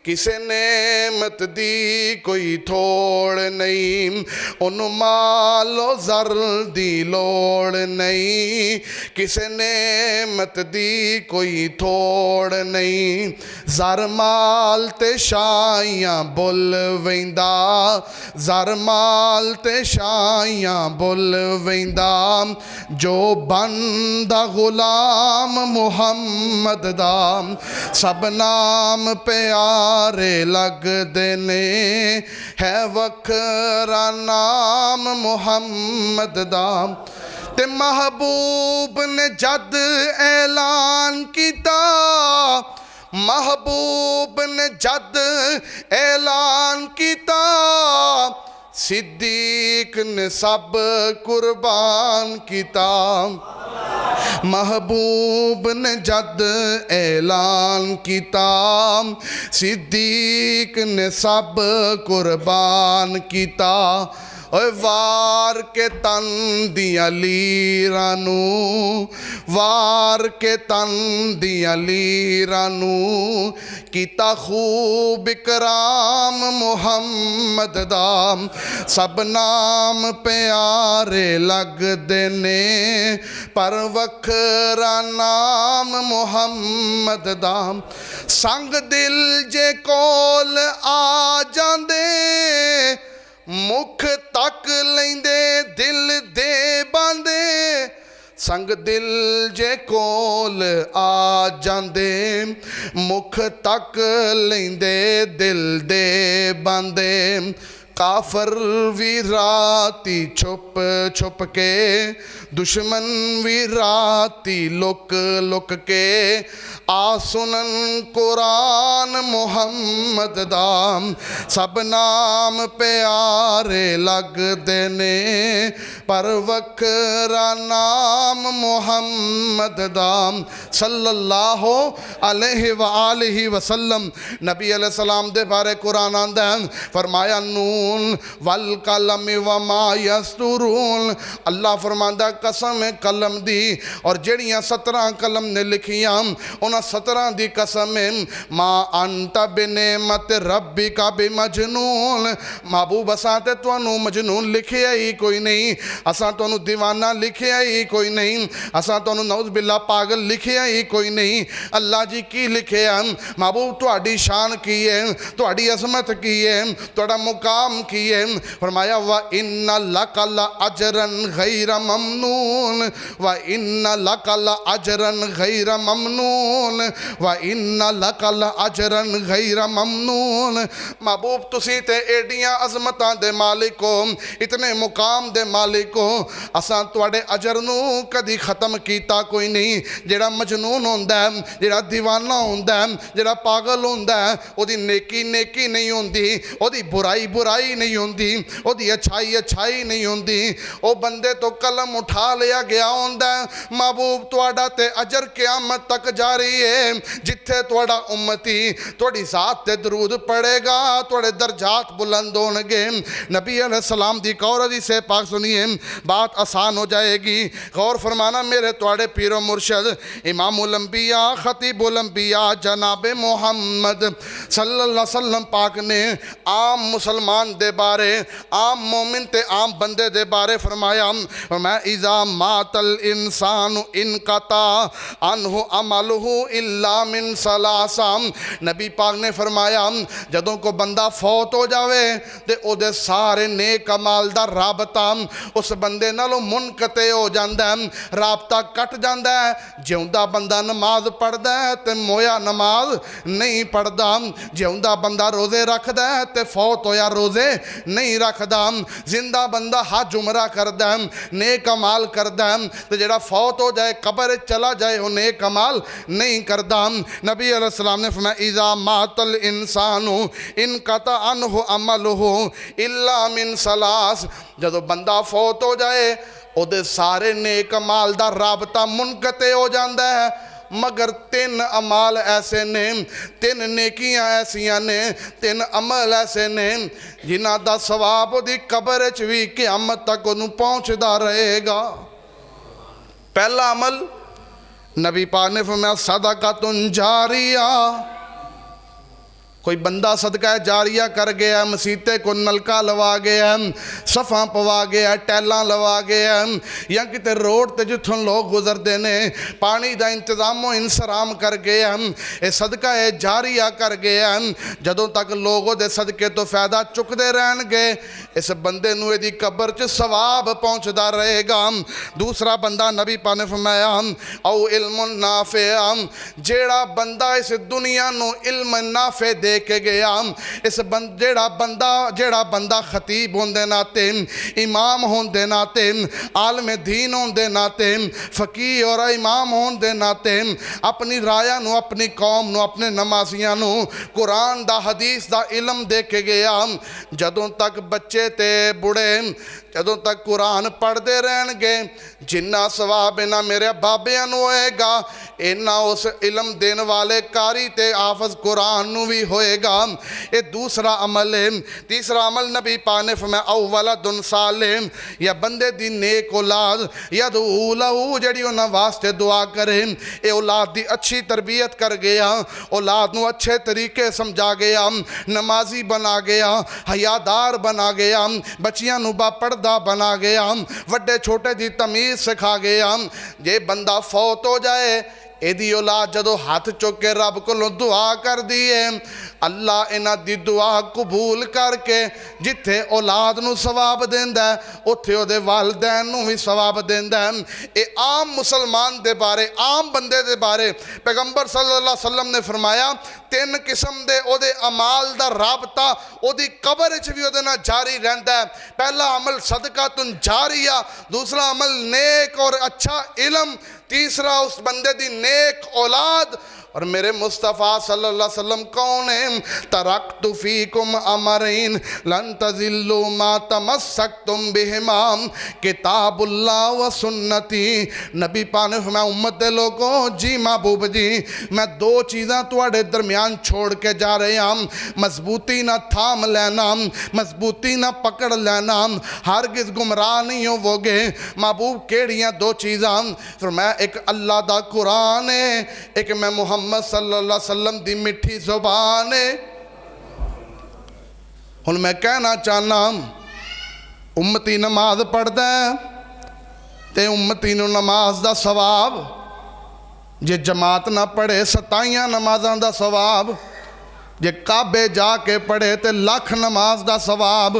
کسے نعمت دی کوئی تھوڑ نہیں انہوں مالو زر دی لوڑ نہیں کسے نعمت دی کوئی تھوڑ نہیں زر مال تے شائیاں بول ویندا زر مال تے شائیاں بول ویندا جو بندہ غلام محمد دام سب نام پیارے لگ دینے ہے وکھرا نام محمد دام تے محبوب نے جد اعلان کیتا محبوب نے جد اعلان کیتا صدیق نے سب قربان کیتا محبوب نے جد اعلان کیتا صدیق نے سب قربان کیتا اوے وار کے تن دیاں لیرانو وار کے تن دیاں لیرانو کیتا خوب اکرام محمد دام سب نام پیارے لگ دینے پر وکھرا نام محمد دام سنگ دل جے کول آ جاندے مکھ تک لیندے دل دے باندے سنگ دل جے کول آ جاندے مکھ تک لیندے دل دے باندے کافر وی راتی چھپ چھپ کے دشمن وی راتی لک لک کے آ سنن قرآن محمد دام سب نام پیارے لگ دینے پر وکھرا نام محمد دام صلی اللہ علیہ وآلہ وسلم نبی علیہ السلام دے بارے قرآن آندہ ہے فرمایا نور یسطرون والقلم وما یسطرون۔ اللہ فرماندا قسم ہے قلم دی اور جڑیاں 17 قلم نے لکھیاں انہاں 17 دی قسم ہے ما انت بنعمت ربک بمجنون۔ محبوب اساں تے تانوں مجنون لکھیا ہی کوئی نہیں، اساں تانوں دیوانہ لکھیا ہی کوئی نہیں، اساں تانوں نعوذ باللہ پاگل لکھیا ہی کوئی نہیں۔ اللہ جی کی لکھیا؟ محبوب تہاڈی شان کی ہے، تہاڈی عظمت کی ہے، تہاڈا مقام کی ہے۔ فرمایا وَإِنَّ لَكَ لَأَجْرًا غَيْرَ مَمْنُونٍ وَإِنَّ لَكَ لَأَجْرًا غَيْرَ مَمْنُونٍ وَإِنَّ لَكَ لَأَجْرًا غَيْرَ مَمْنُونٍ۔ محبوب تسی تے ایڈیاں عظمتاں دے مالک ہو، اتنے مقام دے مالک ہو، اساں تواڈے اجر نو کدی ختم کیتا کوئی نہیں۔ جڑا مجنون ہوندا ہے، جڑا دیوانہ ہوندا ہے، جڑا پاگل ہوندا ہے، او دی نیکی نیکی نہیں ہوندی، او دی برائی برائی نہیں ہوندی، او دی اچھائی اچھائی نہیں ہوندی، او بندے تو قلم اٹھا لیا گیا ہوندا ہے۔ محبوب تواڈا تے اجر قیامت تک جاری ہے، جتھے تواڈا امتی تواڈی ذات تے درود پڑھے گا تواڈے درجات بلند ہون گے۔ نبی علیہ السلام دی قول حدیث پاک سنیے، بات آسان ہو جائے گی۔ غور فرمانا میرے تواڈے پیر و مرشد امام الانبیاء خطیب الانبیاء جناب محمد صلی اللہ علیہ وسلم پاک نے عام مسلمان دے بارے، عام مومن تے عام بندے دے بارے فرمایا اذا مات الانسان انقطع عنہ عملہ الا من ثلاث۔ نبی پاک نے فرمایا جدوں کو بندہ فوت ہو جاوے تے او دے سارے نیک اعمال دا رابطہ اس بندے نالوں منقطع ہو جاندا ہے، رابطہ کٹ جاندا ہے۔ جیوندا بندہ نماز پڑھدا ہے تے مویا نماز نہیں پڑھدا، جیوندا بندہ روزے رکھدا ہے تے فوت ہویا روزے نہیں رکھدا، زندہ بندہ حج عمرہ کردا ہے، نیک اعمال کردا ہے، تے جڑا فوت ہو جائے قبر چلا جائے وہ نیک اعمال نہیں کردا۔ نبی علیہ السلام نے فرمایا اذا مات الانسان انقطع عنہ عملہ الا من ثلاث۔ جدو بندہ فوت ہو جائے او دے سارے نیک اعمال دا رابطہ منقطع ہو جاندا ہے، مگر 3 عمال ایسے نے، 3 نیکیاں ایسیاں نے، 3 عمل ایسے نے جنہاں دا ثواب دی قبر وچ وی قیامت تک انہوں پہنچدا رہے گا۔ پہلا عمل نبی پاک نے فرمایا صدقۃ جاریہ۔ کوئی بندہ صدقہ جاریہ کر گیا، مسیتے کو نلکا لوا گیا، صفاں پوا گیا، ٹیلاں لوا گیا، یا کتے روڈ تے جتھوں لوگ گزر دینے پانی دا انتظام و انسرام کر گیا، اے صدقہ جاریہ کر گیا۔ جدوں تک لوگوں دے صدقے تو فائدہ چکدے رہن گے اس بندے نو دی قبر چ ثواب پہنچدا رہے گا۔ دوسرا بندہ نبی پاک نے فرمایا او علم نافع، جیڑا بندہ اس دنیا نو علم نافع دے کے گیا، اس جیڑا بندہ خطیب ہوندے ناتے، امام ہوندے ناتے، عالم دین ہوندے ناتے، فقیہ اور امام ہوندے ناتے اپنی رایہ نو، اپنی قوم نو، اپنے نمازیاں نو قرآن دا حدیث دا علم دے کے گیا، جدوں تک بچے تے بڑے جدوں تک قرآن پڑھ دے رہن گے جنہ ثواب نہ میرے بابیاں نو ہوئے گا اینا اس علم دین والے کاری تے حافظ قرآن نو بھی ہوئے گا۔ یہ دوسرا عمل ہے۔ تیسرا عمل نبی پاک نے فرمایا او ولد صالح، یا بندے دی نیک اولاد یدعو لہو جڑی انہاں واسطے دعا کرے، اے اولاد دی اچھی تربیت کر گیا، اولاد نو اچھے طریقے سمجھا گیا، نمازی بنا گیا، حیادار بنا گیا، بچیاں نو با پردہ بنا گیا، وڈے چھوٹے دی تمیز سکھا گیا۔ یہ بندہ فوت ہو جائے ایدی اولاد جدو ہاتھ چوکے رب کو دعا کر دیئے، اللہ انہاں دی دعا قبول کر کے جتھے اولاد نو ثواب دیندہ ہے اتھے او دے والدین نو بھی ثواب دیندہ ہے۔ اے عام مسلمان دے بارے، عام بندے دے بارے پیغمبر صلی اللہ علیہ وسلم نے فرمایا 3 قسم دے او دے عمال دا رابطہ او دی قبر وچ بھی او دے نال جاری رہندا ہے۔ پہلا عمل صدقۃ جاریہ، دوسرا عمل نیک اور اچھا علم، تیسرا اس بندے دی نیک اولاد، اور میرے مصطفیٰ صلی اللہ علیہ وسلم کون ہیں؟ ترکت فیکم امرین لن تذلوا ما تمسکتم بہما، کتاب اللہ و سنتی۔ نبی پاک نے فرمایا امت دے لوگوں جی محبوب جی میں دو چیزاں تواڈے درمیان چھوڑ کے جا رہے ہیں، مضبوطی نہ تھام لینا، مضبوطی نہ پکڑ لینا، ہرگز گمراہ نہیں ہو گے۔ محبوب کیڑیاں دو چیزاں؟ فرمایا ایک اللہ دا قرآن ہے، ایک میں محمد صلی اللہ علیہ وسلم دی مٹھی زبان ہے۔ ہن میں کہنا چاہنا امتی نماز پڑھ دیں تے امتی نو نماز دا ثواب، جے جماعت نہ پڑھے 27 نمازاں دا ثواب، جے کعبے جا کے پڑھے تے لاکھ نماز دا ثواب۔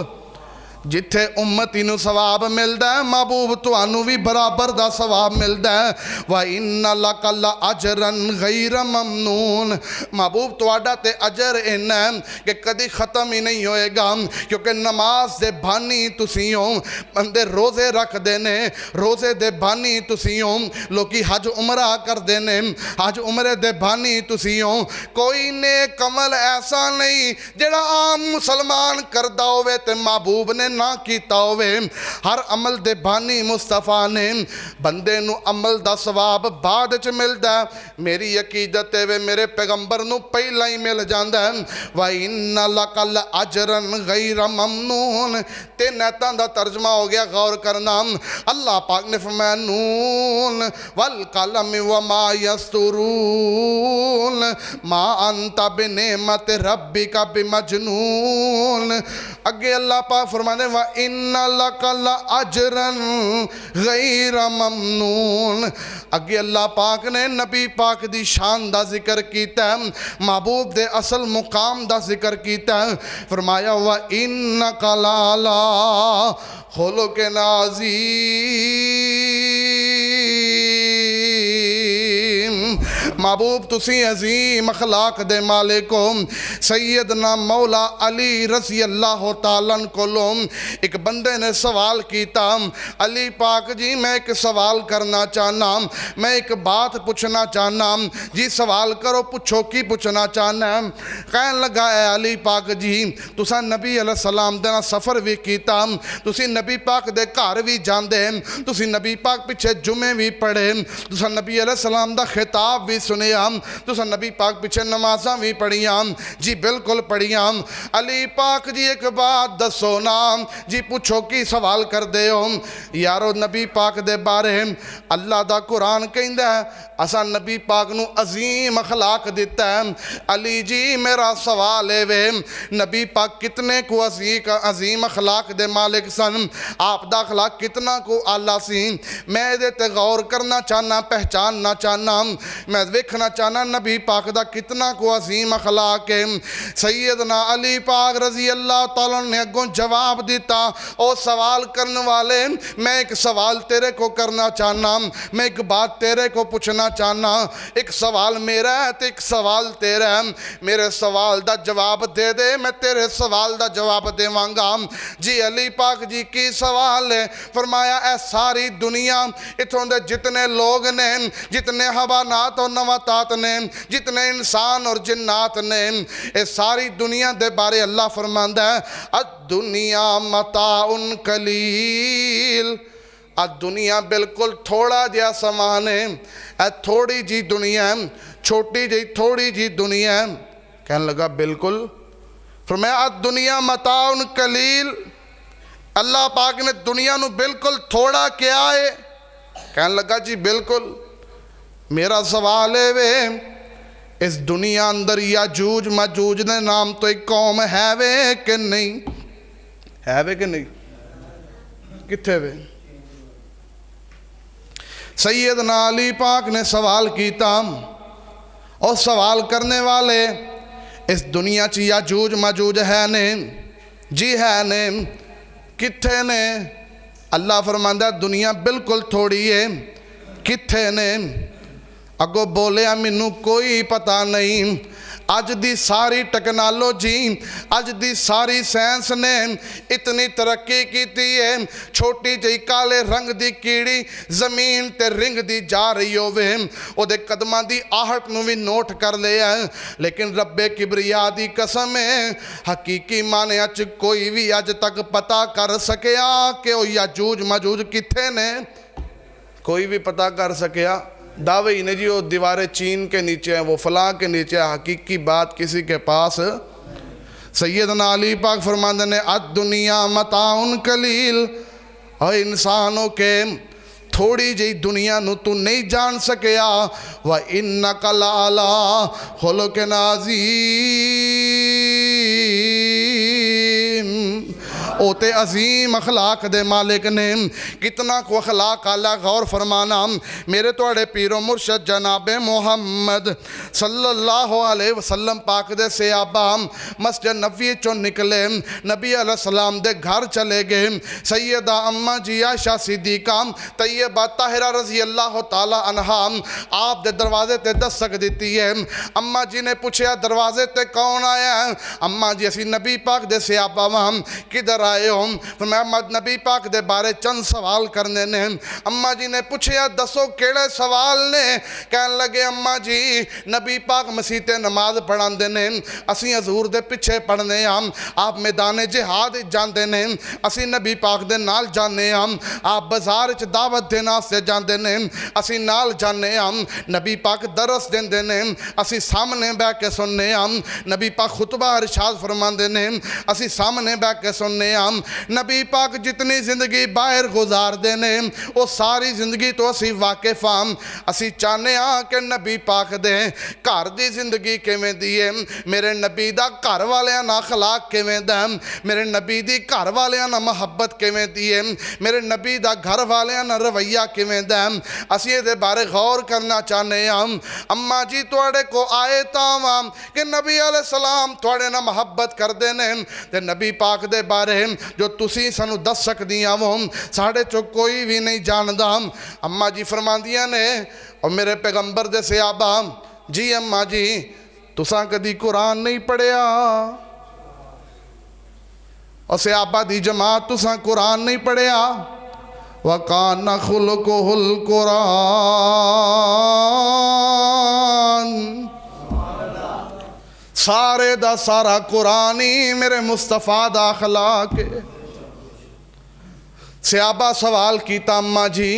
جتھے امتی نو ثواب ملدا ہے محبوب توانو بھی برابر دا ثواب ملدا ہے۔ وَإِنَّ لَكَ لَأَجْرًا غَيْرَ مَمْنُونَ، محبوب تواڈا تے اجر ان ہے کہ کدی ختم ہی نہیں ہوئے گا، کیونکہ نماز دے بھانی تسی ہو، بندے روزے رکھ دینے روزے دے بھانی تسی ہو، لوکی حج عمرہ کر دینے حج عمرے دے بھانی تسی ہو۔ کوئی نیک عمل ایسا نہیں جڑا عام مسلمان کردہ ہوئے تے محبوب نے نہ کیتا ہوئے، ہر عمل دے بانی مصطفیٰ نے بندے نو عمل دا ثواب بعد چ ملدا ہے۔ میری عقیدت ہے میرے پیغمبر نو پہلا ہی مل جاندا ہے۔ وَإِنَّ لَكَ لَأَجْرًا غَيْرَ مَمْنُونَ، تین ایتاں دا ترجمہ ہو گیا، غور کرنا۔ اللہ پاک نے فرمایا نون وَالْقَلَمِ وَمَا يَسْطُرُونَ مَا أَنْتَ بِنِعْمَتِ رَبِّكَ بِمَجْنُونَ۔ اگے اللہ پاک فرمانے وَإِنَّ لَكَ لَأَجْرًا غَيْرَ مَمْنُونَ۔ اگے اللہ پاک نے نبی پاک دی شان دا ذکر کیتا ہے، محبوب دے اصل مقام دا ذکر کیتا ہے۔ فرمایا وَإِنَّكَ لَعَلَىٰ خُلُقٍ عَظِيمٍ، محبوب تسی عظیم اخلاق دے مالک ہو۔ سیدنا مولا علی رضی اللہ تعالیٰ کولوں ایک بندے نے سوال کیتا، علی پاک جی میں ایک سوال کرنا چاہنا، میں ایک بات پوچھنا چاہنا۔ جی سوال کرو، پوچھو کی پوچھنا چاہنا ہے؟ کہنے لگا اے علی پاک جی تساں نبی علیہ السلام دے سفر بھی کیتا، تسی نبی پاک دے گھر بھی جاندے، تسی نبی پاک پیچھے جمعے بھی پڑھے، تساں نبی علیہ السلام دا خطاب بھی سنیا، تساں نبی پاک پیچھے نمازاں بھی پڑھیاں۔ جی بالکل پڑھیاں۔ علی پاک جی ایک بات دسو نا، جی پوچھو کی سوال کر دے ہو؟ یارو نبی پاک دے بارے اللہ دا قرآن کہندا ہے اساں نبی پاک نو عظیم اخلاق دیتا ہے۔ علی جی میرا سوال ہے وے نبی پاک کتنے کو عظیم اخلاق دے مالک سن، آپ دا اخلاق کتنا کو اعلیٰ سی؟ میں دے تے غور کرنا چاہنا، پہچاننا چاہنا، میں ویکھنا چاہنا نبی پاک دا کتنا کو عظیم اخلاق ہے۔ سیدنا علی پاک رضی اللہ تعالیٰ نے اگوں جواب دیتا، او سوال کرنے والے میں ایک سوال تیرے کو کرنا چاہنا، میں ایک بات تیرے کو پوچھنا چاہنا، ایک سوال میرا ہے تو ایک سوال تیرا ہے، میرے سوال دا جواب دے دے میں تیرے سوال دا جواب دے مانگا۔ جی علی پاک جی کی سوال ہے؟ فرمایا اے ساری دنیا اتھوں دے جتنے لوگ نے، جتنے حیوانات اور نباتات نے، جتنے انسان اور جنات نے، اے ساری دنیا دے بارے اللہ فرماندا ہے الدنیا متاع قلیل، دنیا بالکل تھوڑا جہا سامان ہے، اے تھوڑی جی دنیا ہے، چھوٹی جی تھوڑی جی دنیا ہے۔ کہنے لگا بالکل۔ فرمایا الدنیا متاع قلیل، اللہ پاک نے دنیا نو بالکل تھوڑا کیا ہے؟ کہنے لگا جی بالکل۔ میرا سوال ہے وے اس دنیا اندر یاجوج ماجوج نے نام تو ایک قوم ہے وے کہ نہیں؟ ہے وے کہ نہیں؟ کتھے وے؟ سیدنا علی پاک نے سوال کیتا، اور سوال کرنے والے اس دنیا چ یاجوج ماجوج ہے نے؟ جی ہے نے۔ کتھے نے؟ اللہ فرماندا دنیا بالکل تھوڑی ہے، کتھے نے؟ اگو بولیا مینوں کوئی پتہ نہیں۔ اج دی ساری ٹیکنالوجی اج دی ساری سائنس نے اتنی ترقی کیتی ہے چھوٹی جئی کالے رنگ دی کیڑی زمین تے رنگ دی جا رہی ہووے او دے قدماں دی آہٹ نو بھی نوٹ کر لیا لیکن رب کبریا دی قسم ہے حقیقی معنی اچ کوئی بھی اج تک پتہ کر سکیا کہ او یاجوج ماجوج کتھے نے کوئی بھی پتہ کر سکیا دعوے ہی نے جی وہ دیواریں چین کے نیچے ہیں وہ فلاں کے نیچے ہیں حقیقی بات کسی کے پاس سیدنا علی پاک فرماندے نے الدنیا متاع قلیل اور انسانوں کے تھوڑی جی دنیا نو تو نہیں جان سکیا وَإِنَّكَ لَعَلَىٰ خُلُقٍ عَظِيمٍ او تے عظیم اخلاق دے مالک نے کتنا کو اخلاق اللہ غور فرمانا میرے توڑے پیر و مرشد جناب محمد صلی اللہ علیہ وسلم پاک دے صحابہ مسجد نبوی چون نکلے نبی علیہ السلام دے گھر چلے گئے سیدہ اماں جی عائشہ صدیقہ طیبہ طاہرہ رضی اللہ تعالی عنہا آپ دے دروازے تے دستک دیتی ہے اماں جی نے پوچھا دروازے تے کون آیا ہے اماں جی اسی نبی پاک دے صحابہ وہاں کدھر آئے ہوں محمد نبی پاک دے بارے چند سوال کرنے نے اماں جی نے پوچھا دسو کیڑے سوال نے کہنے لگے اماں جی نبی پاک مسیح نماز پڑھان دے نے اسی حضور دے پچھے پڑھنے ہم آپ میدان جہاد جاندے نے اسی نبی پاک دے نال جانے ہم آپ بازار چ دعوت دینا سے جاندے نے اسی نال جانے ہم نبی پاک درس دیندے نے اسی سامنے بیٹھ کے سننے ہم نبی پاک خطبہ ارشاد فرماندے نے اسی سامنے بیٹھ کے سننے ہم نبی پاک جتنی زندگی باہر گزار دینے وہ ساری زندگی تو اسی واقف ہم اسی چاہنے ہاں کہ نبی پاک دے گھر دی زندگی کیویں دیئے میرے نبی دا گھر والیاں نا اخلاق کیویں دا میرے نبی دی گھر والیاں نا محبت کیویں دیئے میرے نبی دا گھر والیاں نا رویہ کیویں دا اسی دے بارے غور کرنا چاہنے ہم اماں جی توڑے کو آئے تاوام کہ نبی علیہ السلام توڑے نا محبت کر دینے تے نبی پاک دے بارے جو تسی سنو دس سکدیاں وہ ساڑھے چو کوئی بھی نہیں جاندہ اماں جی فرماندیاں نے اور میرے پیغمبر دے صحابہ جی اماں جی تساں کدی قرآن نہیں پڑھیا اور صحابہ دی جماعت تساں قرآن نہیں پڑھیا وَقَانَ خُلُقُهُ الْقُرْآنِ سارے دا سارا قرآنی میرے مصطفیٰ دا اخلاق صحابہ سوال کیتا اماں جی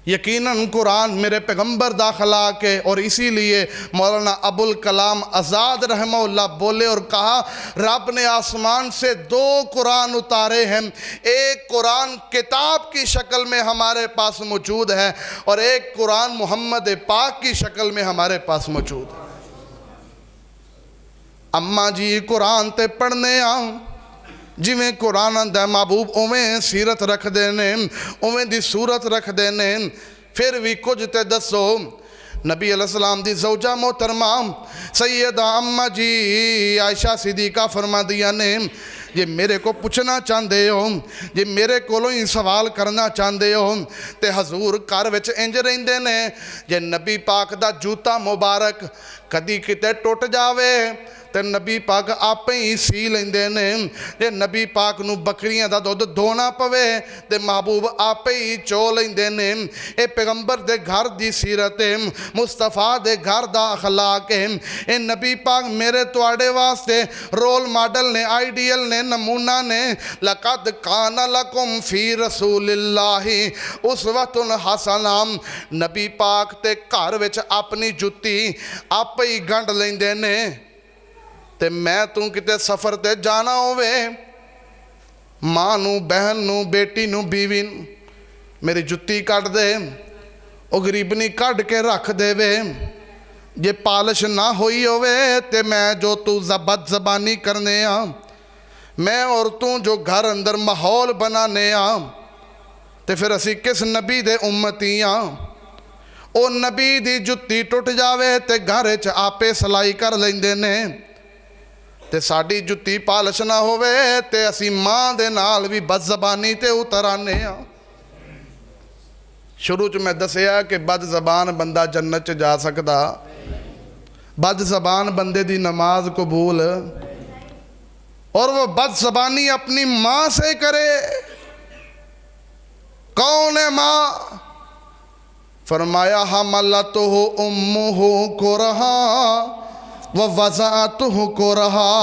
یقیناً قرآن میرے پیغمبر دا اخلاق ہے اور اسی لیے مولانا ابوالکلام آزاد رحمہ اللہ بولے اور کہا رب نے آسمان سے 2 قرآن اتارے ہیں ایک قرآن کتاب کی شکل میں ہمارے پاس موجود ہے اور ایک قرآن محمد پاک کی شکل میں ہمارے پاس موجود ہے اماں جی قرآن تے پڑھنے آؤں جویں قرآن دا محبوب اویں سیرت رکھ دینے اویں دی صورت رکھ دینے پھر بھی کچھ تے دسو نبی علیہ السلام دی زوجہ محترمہ سیدہ اماں جی عائشہ صدیقہ فرما دیا نے یہ میرے کو پوچھنا چاندے ہو یہ میرے کولوں ہی سوال کرنا چاندے ہو تے حضور گھر وچ انج رہندے نے یہ نبی پاک دا جوتا مبارک کدی کتے ٹوٹ جاوے تے نبی پاک آپ ہی سی لیندے نے تے نبی پاک نو بکریاں دا دودھ دھونا پوے تے محبوب آپ ہی چو لیندے نے اے پیغمبر دے گھر دی سیرت مصطفیٰ دے گھر دا اخلاق اے نبی پاک میرے توڑے واسطے رول ماڈل نے آئیڈیل نے نمونہ نے لَقَدْ كَانَ لَكُمْ فِي رَسُولِ اللَّهِ اُسْوَةٌ حَسَنَةٌ نبی پاک تے گھر وچ اپنی جُتی آپ ہی گنڈ لیندے نے تے میں توں کتے سفر تے جانا ہوئے ماں نو بہن نو بیٹی نو بیوی نو میری جُتی کٹ دے او غریبنی کٹ کے رکھ دے وے یہ پالش نہ ہوئی ہوئے تے میں جو تو بد زبانی کرنے آں میں اور تو جو گھر اندر ماحول بنانے آں تے پھر اسی کس نبی دے امتی آں او نبی دی جُتی ٹوٹ جاوے تے گھر چ آپے سلائی کر لیندے نے تے ساڑی جُتی پالش نہ ہوئے تے اسی ماں دے نال بھی بد زبانی تے اترانے ہاں شروع چ میں دسیا کہ بد زبان بندہ جنت چ جا سکدا بد زبان بندے دی نماز قبول، اور وہ بد زبانی اپنی ماں سے کرے۔ کون ہے ماں؟ فرمایا حملتہ امہ کرہا ووضعتہ کرہا۔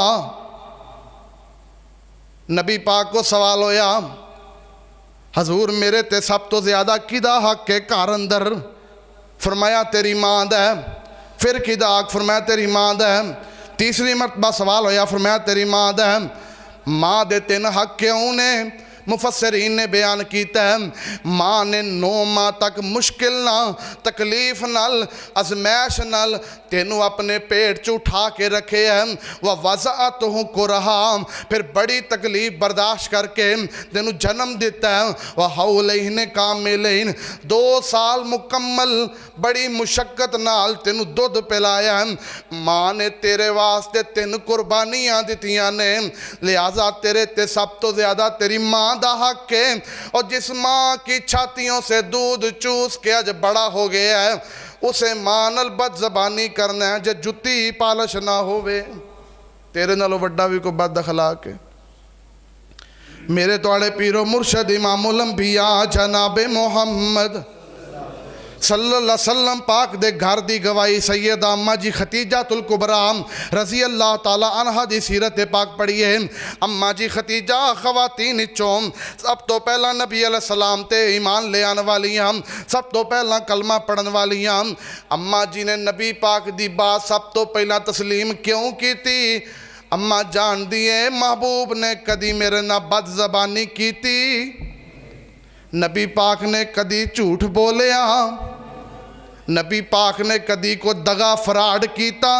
نبی پاک کو سوال ہویا، حضور میرے تے سب تو زیادہ کدا حق کے گھر اندر؟ فرمایا تیری ماں دا ہے۔ پھر کدا حق؟ فرمایا تیری ماں دا ہے۔ تیسری مرتبہ سوال ہویا، فرمایا تیری ماں دا ہے۔ ماں دے تین حق کیوں نے؟ مفسرین نے بیان کیتا ہے، ماں نے 9 ماہ تک مشکل نہ، تکلیف نال، ازمائش نال تینوں اپنے پیٹ اٹھا کے رکھے ہیں۔ وَوَضَعَتْهُ كُرْهًا، پھر بڑی تکلیف برداشت کر کے تینوں جنم دیتا ہے۔ وَحَوْلَيْنِ كَامِلَيْنِ، 2 سال مکمل بڑی مشقت نال تینوں دودھ پلایا ہے۔ ماں نے تیرے واسطے 3 قربانیاں دیتیاں نے، لہٰذا تیرے تے سب تو زیادہ تیری ماں دا حق ہے۔ اور جس ماں کی چھاتیوں سے دودھ چوس کے آج بڑا ہو گیا ہے، اسے ماں نال بد زبانی کرنا ہے جے جتی پالش نہ ہوئے۔ تیرے نالوں وڈا بھی کوئی بد اخلاق ہے؟ میرے توڑے پیرو مرشد امام الانبیاء جناب محمد صلی اللہ علیہ وسلم پاک دے گھر دی گواہی سیدہ اماں جی ختیجہ الکبریٰ رضی اللہ تعالی عنہ دی سیرت پاک پڑھیے۔ اماں جی ختیجہ خواتین چوم سب تو پہلا نبی علیہ السلام تے ایمان لے آن والیاں، سب تو پہلا کلمہ پڑھن والیاں۔ اماں جی نے نبی پاک دی بات سب تو پہلا تسلیم کیوں کی تھی؟ اماں جان دیئے محبوب نے کدی میرے نہ بد زبانی کی تھی، نبی پاک نے کدی جھوٹ بولیا، نبی پاک نے کدی کو دغا فراڈ کیتا۔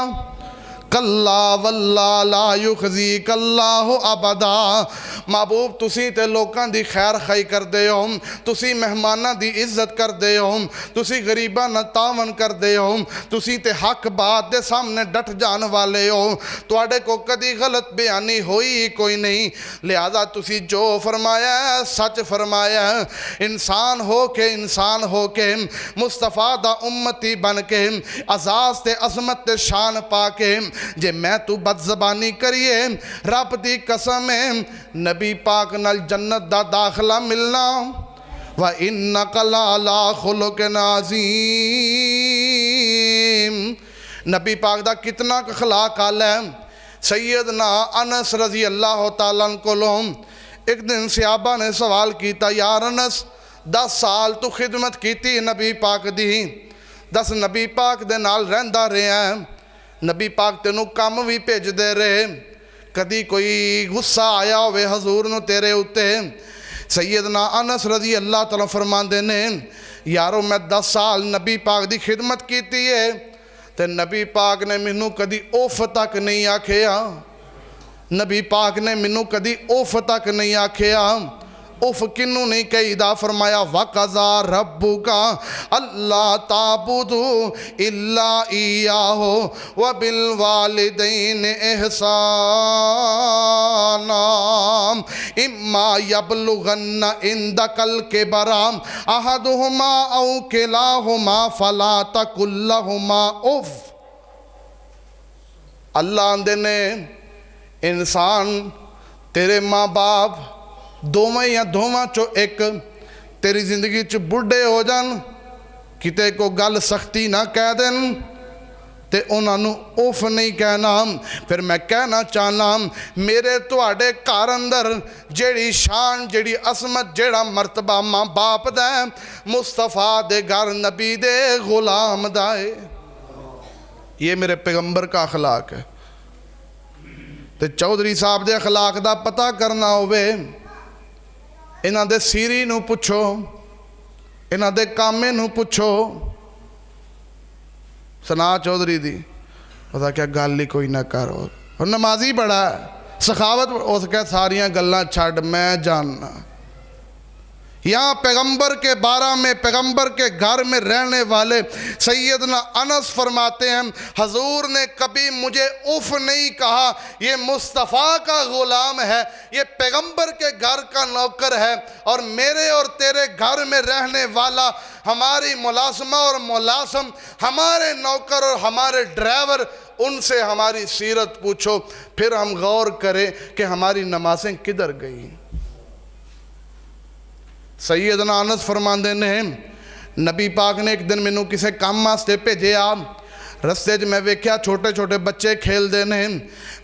کلا واللہ لا یخزیک اللہ ابدا۔ محبوب تسی تے لوکاں دی خیر خائی کر دے ہو، تسی مہمانہ دی عزت کر دے ہو، تسی غریباں نہ تعاون کر دے ہو، تسی تے حق بات دے سامنے ڈٹ جان والے ہو، تواڈے کو کدی غلط بیانی ہوئی کوئی نہیں، لہذا تسی جو فرمایا ہے سچ فرمایا ہے۔ انسان ہو کے مصطفیٰ دا امتی بن کے اعزاز تے عظمت تے شان پا کے جے میں تو بد زبانی کریے، رب دی قسم ہے نبی پاک نال جنت دا داخلہ ملنا۔ وَإِنَّكَ لَعَلَىٰ خُلُقٍ عَظِيمٍ۔ نبی پاک دا کتنا اخلاق آل ہے۔ سیدنا انس رضی اللہ تعالیٰ عنہ کو ایک دن صحابہ نے سوال کیتا، یار انس 10 سال تو خدمت کیتی نبی پاک دی، 10 نبی پاک دے نال رہندہ رہے ہیں، نبی پاک تینوں کام بھی بھیج دے رہے، کدی کوئی غصہ آیا ہوئے حضور نو تیرے اتے؟ سیدنا انس رضی اللہ تعالیٰ فرماندے نے، یارو میں 10 سال نبی پاک دی خدمت کیتی ہے تے نبی پاک نے منوں کدی اوف تک نہیں آکھیا، نبی پاک نے منوں کدی اوف تک نہیں آکھیا۔ اوف کنوں نہیں کہی دا؟ فرمایا وَقَضَىٰ رَبُّكَ أَلَّا تَعْبُدُوا إِلَّا إِيَّاهُ وَبِالْوَالِدَيْنِ إِحْسَانًا إِمَّا يَبْلُغَنَّ عِندَكَ الْكِبَرَ أَحَدُهُمَا أَوْ كِلَاهُمَا فَلَا تَقُل لَّهُمَا أُفٍّ۔ اللہ آندے نے انسان تیرے ماں باپ دوویں یا دوواں چو ایک تیری زندگی چ بڑھے ہو جان، کتے کو گل سختی نہ کہہ دیں تے انہاں نو اوف نہیں کہنا۔ پھر میں کہنا چاہنا میرے تواڈے گھر اندر جیڑی شان جیڑی عظمت جیڑا مرتبہ ماں باپ دا ہے، مصطفیٰ دے گھر نبی دے غلام دا ہے۔ یہ میرے پیغمبر کا اخلاق ہے۔ تے چودھری صاحب دے اخلاق دا پتہ کرنا ہوئے، انہاں دے سیری نو پچھو، انہاں دے کامے نو پچھو۔ سنا چودھری دی پتا کیا گل ہی کوئی نہ کرو، اور نمازی بڑا ہے، سخاوت اس کے ساریاں گلاں چھڑ میں جاننا۔ یہاں پیغمبر کے بارہ میں پیغمبر کے گھر میں رہنے والے سیدنا انس فرماتے ہیں حضور نے کبھی مجھے اف نہیں کہا، یہ مصطفیٰ کا غلام ہے، یہ پیغمبر کے گھر کا نوکر ہے، اور میرے اور تیرے گھر میں رہنے والا ہماری ملازمہ اور ملازم، ہمارے نوکر اور ہمارے ڈرائیور ان سے ہماری سیرت پوچھو، پھر ہم غور کریں کہ ہماری نمازیں کدھر گئیں۔ سیدنا انس فرماندے نے نبی پاک نے ایک دن مینوں کسے کام واسطے بھیجیا، رستے میں ویکھیا چھوٹے چھوٹے بچے کھیل دے نے،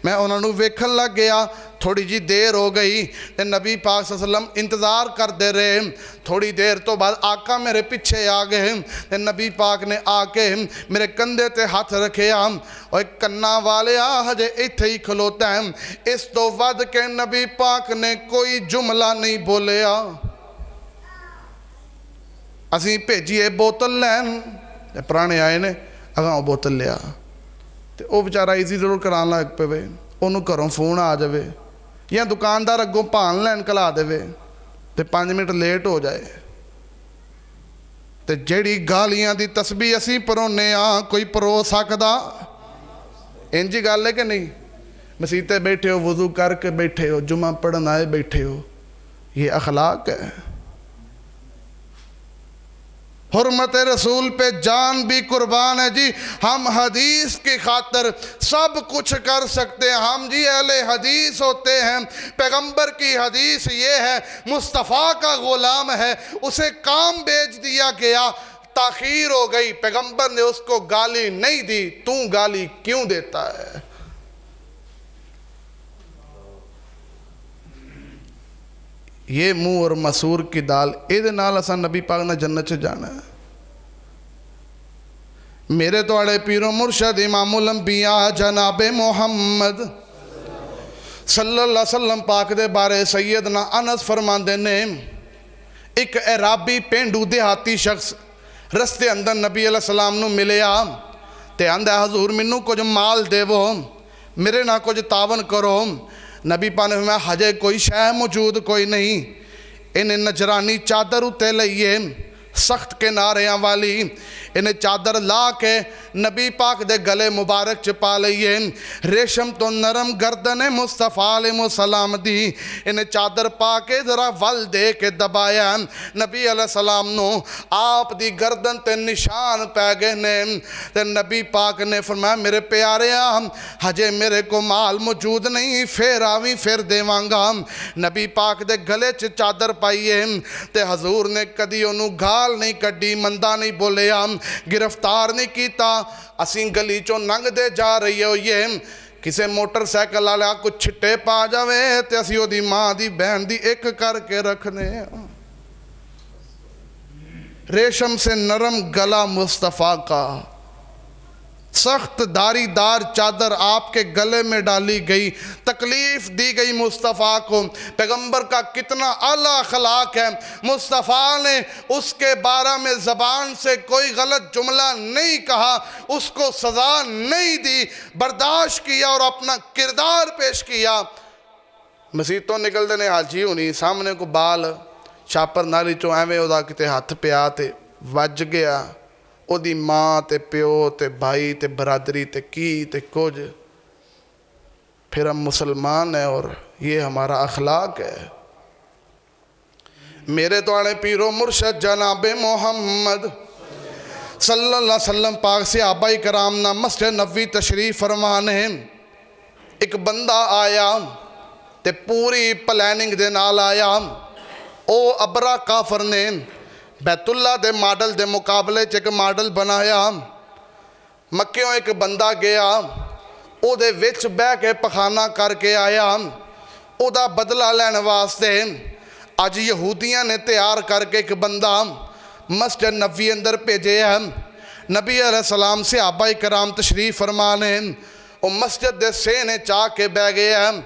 میں انہوں نے ویکھن لگ گیا، تھوڑی جی دیر ہو گئی تے نبی پاک صلی اللہ علیہ وسلم انتظار کر دے رہے، تھوڑی دیر تو بعد آقا میرے پیچھے آ گئے تے نبی پاک نے آ کے میرے کندھے تے ہاتھ رکھے، اور کنا والیا ہجے ایتھے ہی کھلوتا ہے، اس تو ود کے نبی پاک نے کوئی جملہ نہیں بولیا۔ اسی بھیجیے بوتل لین، پرانے آئے نے اگاں بوتل لیا تے او بیچارہ ایزی ضرور کران لگ پے وے، انہوں گھروں فون آ جاوے یا دکاندار اگوں پان لین کلا دے وے تے 5 منٹ لیٹ ہو جائے تے جیڑی گالیاں دی تسبیح اسی پرونے کوئی پرو سکدا؟ انجی گل ہے کہ نہیں؟ مسیتے بیٹھے ہو، وضو کر کے بیٹھے ہو، جمعہ پڑھن آئے بیٹھے ہو، یہ اخلاق ہے؟ حرمت رسول پہ جان بھی قربان ہے جی، ہم حدیث کی خاطر سب کچھ کر سکتے ہیں، ہم جی اہل حدیث ہوتے ہیں، پیغمبر کی حدیث یہ ہے مصطفیٰ کا غلام ہے، اسے کام بیچ دیا گیا، تاخیر ہو گئی، پیغمبر نے اس کو گالی نہیں دی، تو گالی کیوں دیتا ہے؟ یہ منہ اور مسور کی دال ایدے نال اساں نبی پاک نے جنت سے جانا ہے۔ میرے تو اڑے پیر و مرشد امام الانبیاء جناب محمد صلی اللہ علیہ وسلم پاک دے بارے سیدنا انس فرماندے نے ایک عرابی پینڈو دیہاتی شخص رستے اندر نبی علیہ السلام نو ملیا تے آندا حضور منو کچھ مال دے وہ میرے نہ کچھ تعاون کرو۔ نبی پاک نے فرمایا ہجے کوئی شے موجود کوئی نہیں، انہیں نجرانی چادر اتے لئیے سخت کناریاں والی، انہیں چادر لا کے نبی پاک دے گلے مبارک چپا لئیے، ریشم تو نرم گردن مصطفیٰ علیہ السلام دی، انہیں چادر پا کے ذرا ول دے کے دبایا، نبی علیہ السلام نو آپ دی گردن تے نشان پہ گئے نے، تے نبی پاک نے فرمایا میرے پیارے ہجے میرے کو مال موجود نہیں، پھر آویں پھر دیوانگا۔ نبی پاک دے گلے چ چادر پائیے تے حضور نے کدی انہوں گال نہیں کڈی، مندہ نہیں بولیا، گرفتار نہیں کیتا، اسیں گلی چوں ننگ دے جا رہی ہو یہ کسے موٹر سائیکل آلیا کچھ چھٹے پا جاوے تے اسیو دی ماں دی بہن دی ایک کر کے رکھنے۔ ریشم سے نرم گلا مصطفیٰ کا، سخت داری دار چادر آپ کے گلے میں ڈالی گئی، تکلیف دی گئی مصطفیٰ کو۔ پیغمبر کا کتنا اعلیٰ اخلاق ہے، مصطفیٰ نے اس کے بارے میں زبان سے کوئی غلط جملہ نہیں کہا، اس کو سزا نہیں دی، برداشت کیا اور اپنا کردار پیش کیا۔ مسیح تو نکل دینے حاجی ہونی سامنے کو بال شاپر نالی چو ایویں ادا کتے ہاتھ پہ آتے وج گیا، او دی ماں تے پیو تے بھائی تے برادری تے کی تے کچھ، پھر ہم مسلمان ہیں اور یہ ہمارا اخلاق ہے۔ میرے تو آنے پیر و مرشد جناب محمد صلی اللہ علیہ وسلم پاک صحابہ کرام نا مسجد نبوی تشریف فرمانے، ایک بندہ آیا تے پوری پلاننگ دے نال آیا، او ابرا کافر نے بیت اللہ دے ماڈل دے مقابلے چ ایک ماڈل بنایا، مکیوں ایک بندہ گیا، او دے وچ بہ کے پخانہ کر کے آیا، او دا بدلہ لین واسطے آج یہودیاں نے تیار کر کے ایک بندہ مسجد نبوی اندر بھیجے ہیں۔ نبی علیہ السلام صحابہ کرام تشریف فرمانے، او مسجد دے سینے چاہ کے بہ گئے ہیں،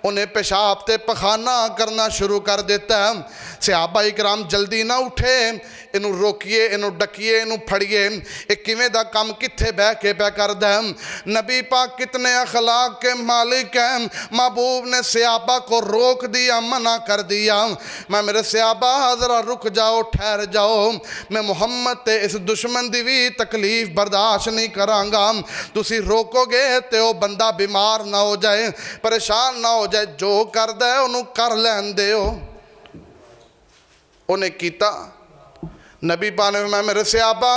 انہیں پیشاب تے پخانہ کرنا شروع کر دیتا ہے۔ صحابہ اکرام جلدی نہ اٹھے، انہوں روکیے، انہوں ڈکیے، انہوں پھڑیے، ایک کیویں دا کام کتھے بہ کے بہ کر دیں۔ نبی پاک کتنے اخلاق کے مالک ہیں، محبوب نے صحابہ کو روک دیا، منع کر دیا، میں میرے صحابہ ذرا رک جاؤ، ٹھہر جاؤ، میں محمد تے اس دشمن دی بھی تکلیف برداشت نہیں کرانگا، تسی روکو گے تے وہ بندہ بیمار نہ ہو جائے، پریشان نہ ہو جائے، جو کر دے انہوں کر لین دے ہو۔ انہیں کیتا، نبی پاک نے فرمایا میرے صحابہ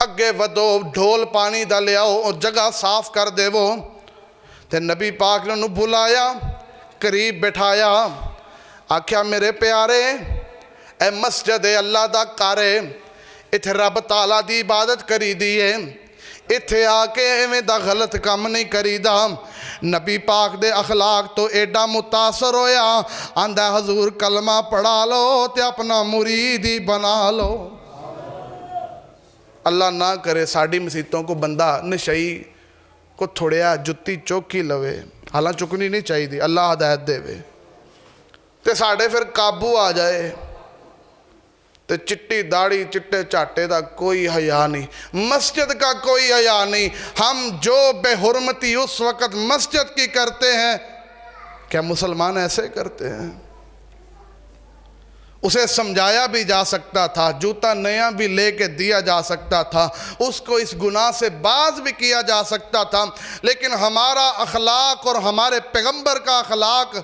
اگے ودو ڈھول پانی دا لے آؤ اور جگہ صاف کر دے وہ تے نبی پاک نے انہوں بلایا قریب بٹھایا آکھیا میرے پیارے اے مسجد اللہ دا کارے اتھے رب تعالیٰ دی عبادت کری دیئے اتھے آکے ایویں دا غلط کام نہیں کری دا نبی پاک دے اخلاق تو ایڈا متاثر ہویا آندہ حضور کلمہ پڑھا لو تے اپنا مریدی بنا لو اللہ نہ کرے ساڑھی مسیتوں کو بندہ نشئی کو تھوڑیا جتی چوکی لوے حالاں چکنی نہیں چاہی دی اللہ ہدایت دے وے تے ساڑھے پھر قابو آ جائے تے چٹی داڑھی چٹے چاٹے دا کوئی حیا نہیں مسجد کا کوئی حیا نہیں ہم جو بے حرمتی اس وقت مسجد کی کرتے ہیں کیا مسلمان ایسے کرتے ہیں اسے سمجھایا بھی جا سکتا تھا جوتا نیا بھی لے کے دیا جا سکتا تھا اس کو اس گناہ سے باز بھی کیا جا سکتا تھا لیکن ہمارا اخلاق اور ہمارے پیغمبر کا اخلاق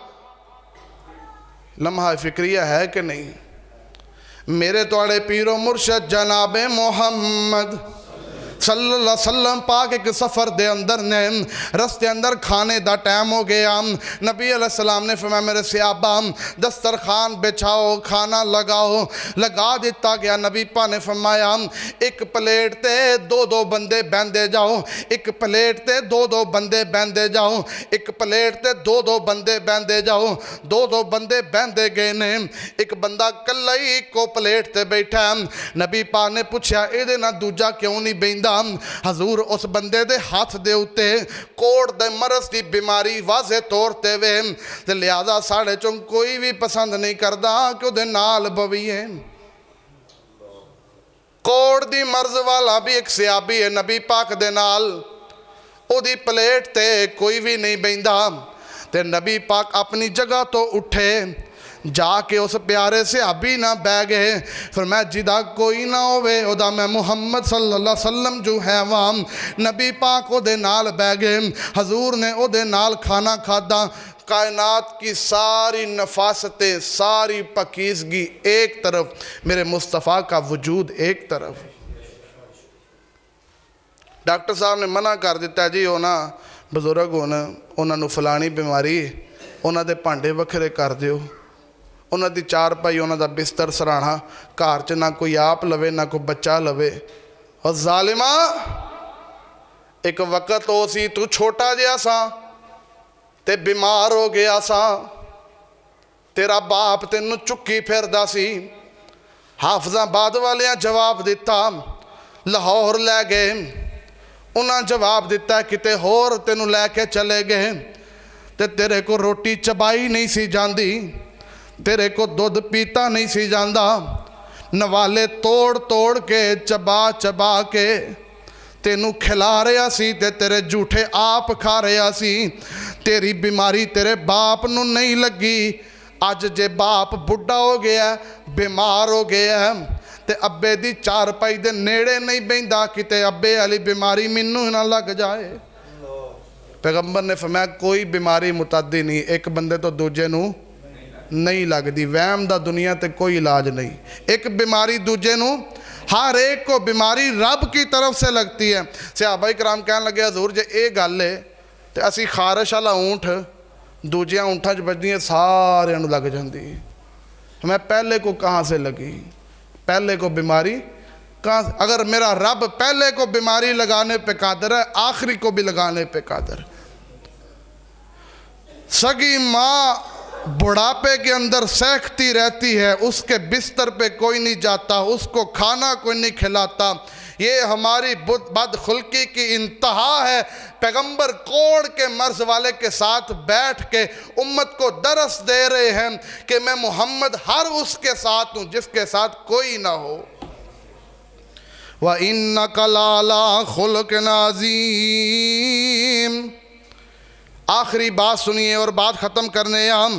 لمحہ فکریہ ہے کہ نہیں میرے توڑے پیر و مرشد جناب محمد صلی اللہ علیہ وسلم پاک ایک سفر دے اندر نے رستے اندر کھانے دا ٹائم ہو گیا نبی علیہ السلام نے فرمایا میرے صحابہ دسترخوان بچھاؤ کھانا لگاؤ لگا دیتا گیا نبی پاک نے فرمایا ایک پلیٹ تے دو بندے بیندے جاؤ ایک پلیٹ تے دو بندے بیندے جاؤ ایک پلیٹ تے دو بندے بیندے جاؤ دو بندے بیندے گئے نے ایک بندہ کلائی کو پلیٹ تے بیٹھا نبی پاک نے پوچھا اے دے نہ دوجا کیوں نہیں بیندہ حضور اس بندے دے ہاتھ دے اتے کوڑ دے مرض دی بیماری واضح توڑتے ہوئے لہذا ساڑھے چون کوئی بھی پسند نہیں کردہ کہ دے نال بویے کوڑ دی مرض والا بھی ایک صحابی ہے نبی پاک دے نال او دی پلیٹ تے کوئی بھی نہیں بیندہ تے نبی پاک اپنی جگہ تو اٹھے جا کے اس پیارے سے ابھی نہ بہ گئے فرمایا جدا کوئی نہ ہوئے او دا میں محمد صلی اللہ علیہ وسلم جو ہے وام نبی پاک او دے نال بہ گئے حضور نے او دے نال کھانا کھادا کائنات کی ساری نفاستیں ساری پاکیزگی ایک طرف میرے مصطفیٰ کا وجود ایک طرف ڈاکٹر صاحب نے منع کر دیتا ہے جی ہونا بزرگ ہونا انہوں نے فلانی بیماری انہوں دے پانڈے وکھرے کر دیو انہوں دی چار پائی انہوں دا بستر سرانا کارچ نہ کوئی آپ لوے نہ کوئی بچہ لوے اور ظالمہ ایک وقت ہو سی تو چھوٹا جیا سا تے بیمار ہو گیا سا تیرا باپ تینوں چکی پھر دا سی حافظ آباد والیاں جواب دیتا لاہور لے گئے انہاں جواب دیتا کتے ہور تینوں لے کے چلے گئے تے تیرے کو روٹی چبائی نہیں سی جاندی تیرے کو دودھ پیتا نہیں سی جاندہ نوالے توڑ کے چبا کے تینوں کھلا رہا سی تے تیرے جھوٹے آپ کھا رہا سی تیری بیماری تیرے باپ نو نہیں لگی آج جے باپ بڑھا ہو گیا بیمار ہو گیا تے ابے دی چار پائی دے نیڑے نہیں بیندہ کتے ابے علی بیماری منو نہ لگ جائے پیغمبر نے فرمایا کوئی بیماری متعدی نہیں ایک بندے تو دوجے نو نہیں لگ دی وہم دا دنیا تے کوئی علاج نہیں ایک بیماری دوجے نو ہر ایک کو بیماری رب کی طرف سے لگتی ہے صحابہ کرام کہنے لگے حضور جے اے گل ہے تے اسی خارش والا اونٹ دوجیاں اونٹاں جو بجدی ہیں سارے انو لگ جاندی ہمیں پہلے کو کہاں سے لگی پہلے کو بیماری کہاں سے اگر میرا رب پہلے کو بیماری لگانے پہ قادر ہے آخری کو بھی لگانے پہ قادر سگی ماں بڑھاپے کے اندر سیکھتی رہتی ہے اس کے بستر پہ کوئی نہیں جاتا اس کو کھانا کوئی نہیں کھلاتا یہ ہماری بدخلقی کی انتہا ہے پیغمبر کوڑ کے مرض والے کے ساتھ بیٹھ کے امت کو درس دے رہے ہیں کہ میں محمد ہر اس کے ساتھ ہوں جس کے ساتھ کوئی نہ ہو وَإِنَّكَ لَعَلَىٰ خُلُقٍ عَظِيمٍ آخری بات سنیے اور بات ختم کرنے ہم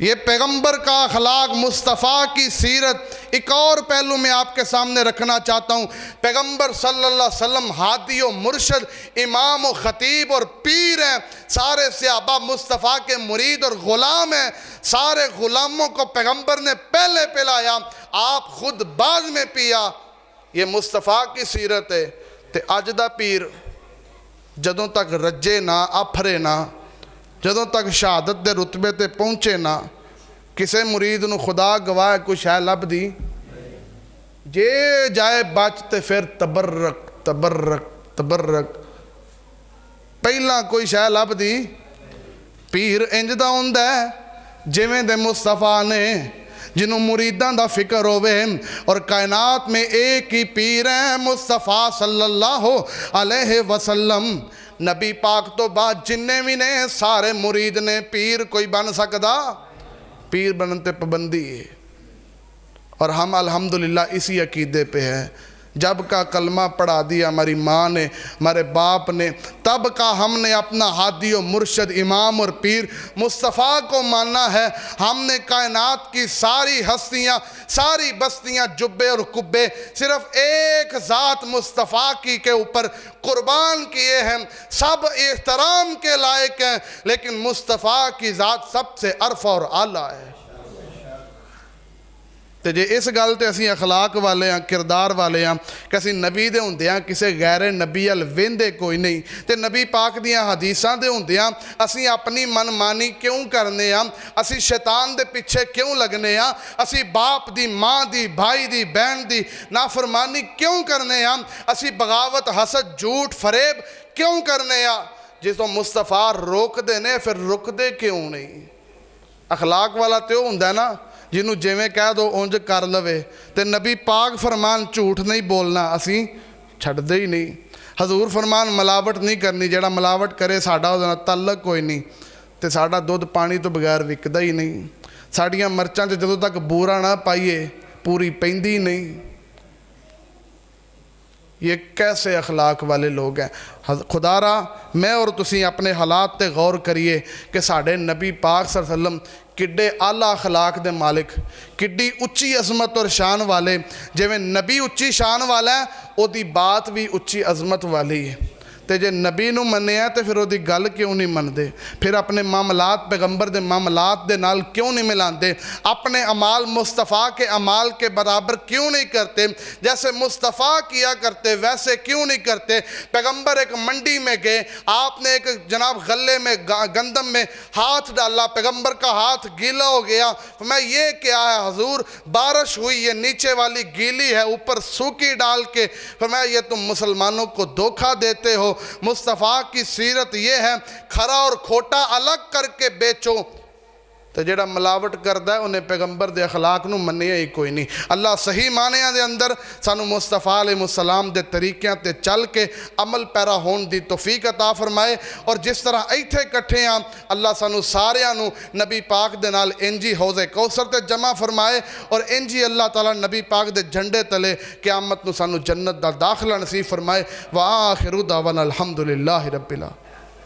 یہ پیغمبر کا اخلاق، مصطفیٰ کی سیرت۔ ایک اور پہلو میں آپ کے سامنے رکھنا چاہتا ہوں، پیغمبر صلی اللہ علیہ وسلم ہادی و مرشد، امام و خطیب اور پیر ہیں۔ سارے صحابہ مصطفیٰ کے مرید اور غلام ہیں۔ سارے غلاموں کو پیغمبر نے پہلے پلایا، آپ خود بعد میں پیا۔ یہ مصطفیٰ کی سیرت ہے۔ تے اج دا پیر جدوں تک رجے نہ، آپھرے نہ، جدوں تک شہادت دے رتبے تے پہنچے نہ، کسے مرید نو خدا گواہ کوئی شے لب دی جے جائے بچ تے پھر تبرک تبرک تبرک، پہلا کوئی شے لب دی۔ پیر انج دا ہوندا ہے جویں دے مصطفیٰ نے، جنہوں مریداں دا فکر ہوئے، اور کائنات میں ایک ہی پیر ہیں مصطفیٰ صلی اللہ علیہ وسلم۔ نبی پاک تو بعد جننے بھی نے سارے مرید نے، پیر کوئی بن سکدا؟ پیر بنتے پابندی ہے۔ اور ہم الحمدللہ اسی عقیدے پہ ہیں۔ جب کا کلمہ پڑھا دیا ہماری ماں نے، ہمارے باپ نے، تب کا ہم نے اپنا ہادی و مرشد، امام اور پیر مصطفیٰ کو ماننا ہے۔ ہم نے کائنات کی ساری ہستیاں، ساری بستیاں، جبے اور کبے صرف ایک ذات مصطفیٰ کی کے اوپر قربان کیے ہیں۔ سب احترام کے لائق ہیں، لیکن مصطفیٰ کی ذات سب سے عرف اور اعلیٰ ہے۔ تے جے اس گل تے اسی اخلاق والے ہیں، کردار والے ہیں کہ اسی نبی دے ہوندیاں کسے غیر نبی ال ویندے کوئی نہیں، تے نبی پاک دیاں حدیثاں دے ہوندیاں اسی اپنی من مانی کیوں کرنے ہیں، اسی شیطان دے پیچھے کیوں لگنے ہیں، اسی باپ دی، ماں دی، بھائی دی، بہن دی نافرمانی کیوں کرنے ہیں، اسی بغاوت، حسد، جھوٹ، فریب کیوں کرنے ہیں؟ جس تو مصطفیٰ روک دے نے پھر رک دے کیوں نہیں؟ اخلاق والا تے ہوندا ہے نا جنہوں جیویں کہہ دو اونج کر لوے، تے نبی پاک فرمان جھوٹ نہیں بولنا اسی چھڑ دے ہی نہیں۔ حضور فرمان ملاوٹ نہیں کرنی، جیڑا ملاوٹ کرے ساڈا او نال تعلق کوئی نہیں، تے ساڈا دودھ پانی تو بغیر وکدا ہی نہیں۔ ساڈیاں مرچاں تے جدوں تک بورا نہ پائیے پوری پیندی نہیں۔ یہ کیسے اخلاق والے لوگ ہیں؟ خدا را میں اور تسی اپنے حالات تے غور کریے کہ ساڈے نبی پاک صلی اللہ علیہ وسلم کڈے اعلیٰ اخلاق دے مالک، کڈی اچھی عظمت اور شان والے۔ جویں نبی اچھی شان والا ہے او دی بات بھی اچھی عظمت والی ہے۔ تے جے نبی نو مننے ہیں تے پھر او دی گل کیوں نہیں مندے؟ پھر اپنے معاملات پیغمبر دے معاملات دے نال کیوں نہیں ملاندے؟ اپنے عمال مصطفیٰ کے عمال کے برابر کیوں نہیں کرتے؟ جیسے مصطفیٰ کیا کرتے ویسے کیوں نہیں کرتے؟ پیغمبر ایک منڈی میں گئے، آپ نے ایک جناب غلے میں گندم میں ہاتھ ڈالا، پیغمبر کا ہاتھ گیلا ہو گیا۔ میں یہ کیا ہے حضور؟ بارش ہوئی، یہ نیچے والی گیلی ہے، اوپر سوکی ڈال کے۔ فرمایا یہ تم مسلمانوں کو دھوکہ دیتے ہو۔ مصطفیٰ کی سیرت یہ ہے کھرا اور کھوٹا الگ کر کے بیچو۔ تو جڑا ملاوٹ کردا ہے انہیں پیغمبر دے اخلاق نو منیا ہی کوئی نہیں۔ اللہ صحیح معنیاں دے اندر سانو مصطفیٰ علیہ السلام دے طریقیاں تے چل کے عمل پیرا ہون دی توفیق عطا فرمائے، اور جس طرح ایتھے کٹھے ہیں اللہ سانو ساریاں نو نبی پاک دے نال انجی حوض کوثر تے جمع فرمائے، اور انجی اللہ تعالیٰ نبی پاک دے جھنڈے تلے قیامت نو سانو جنت دا داخلہ نصیب فرمائے۔ وآخر دعوانا الحمدللہ رب العالمین۔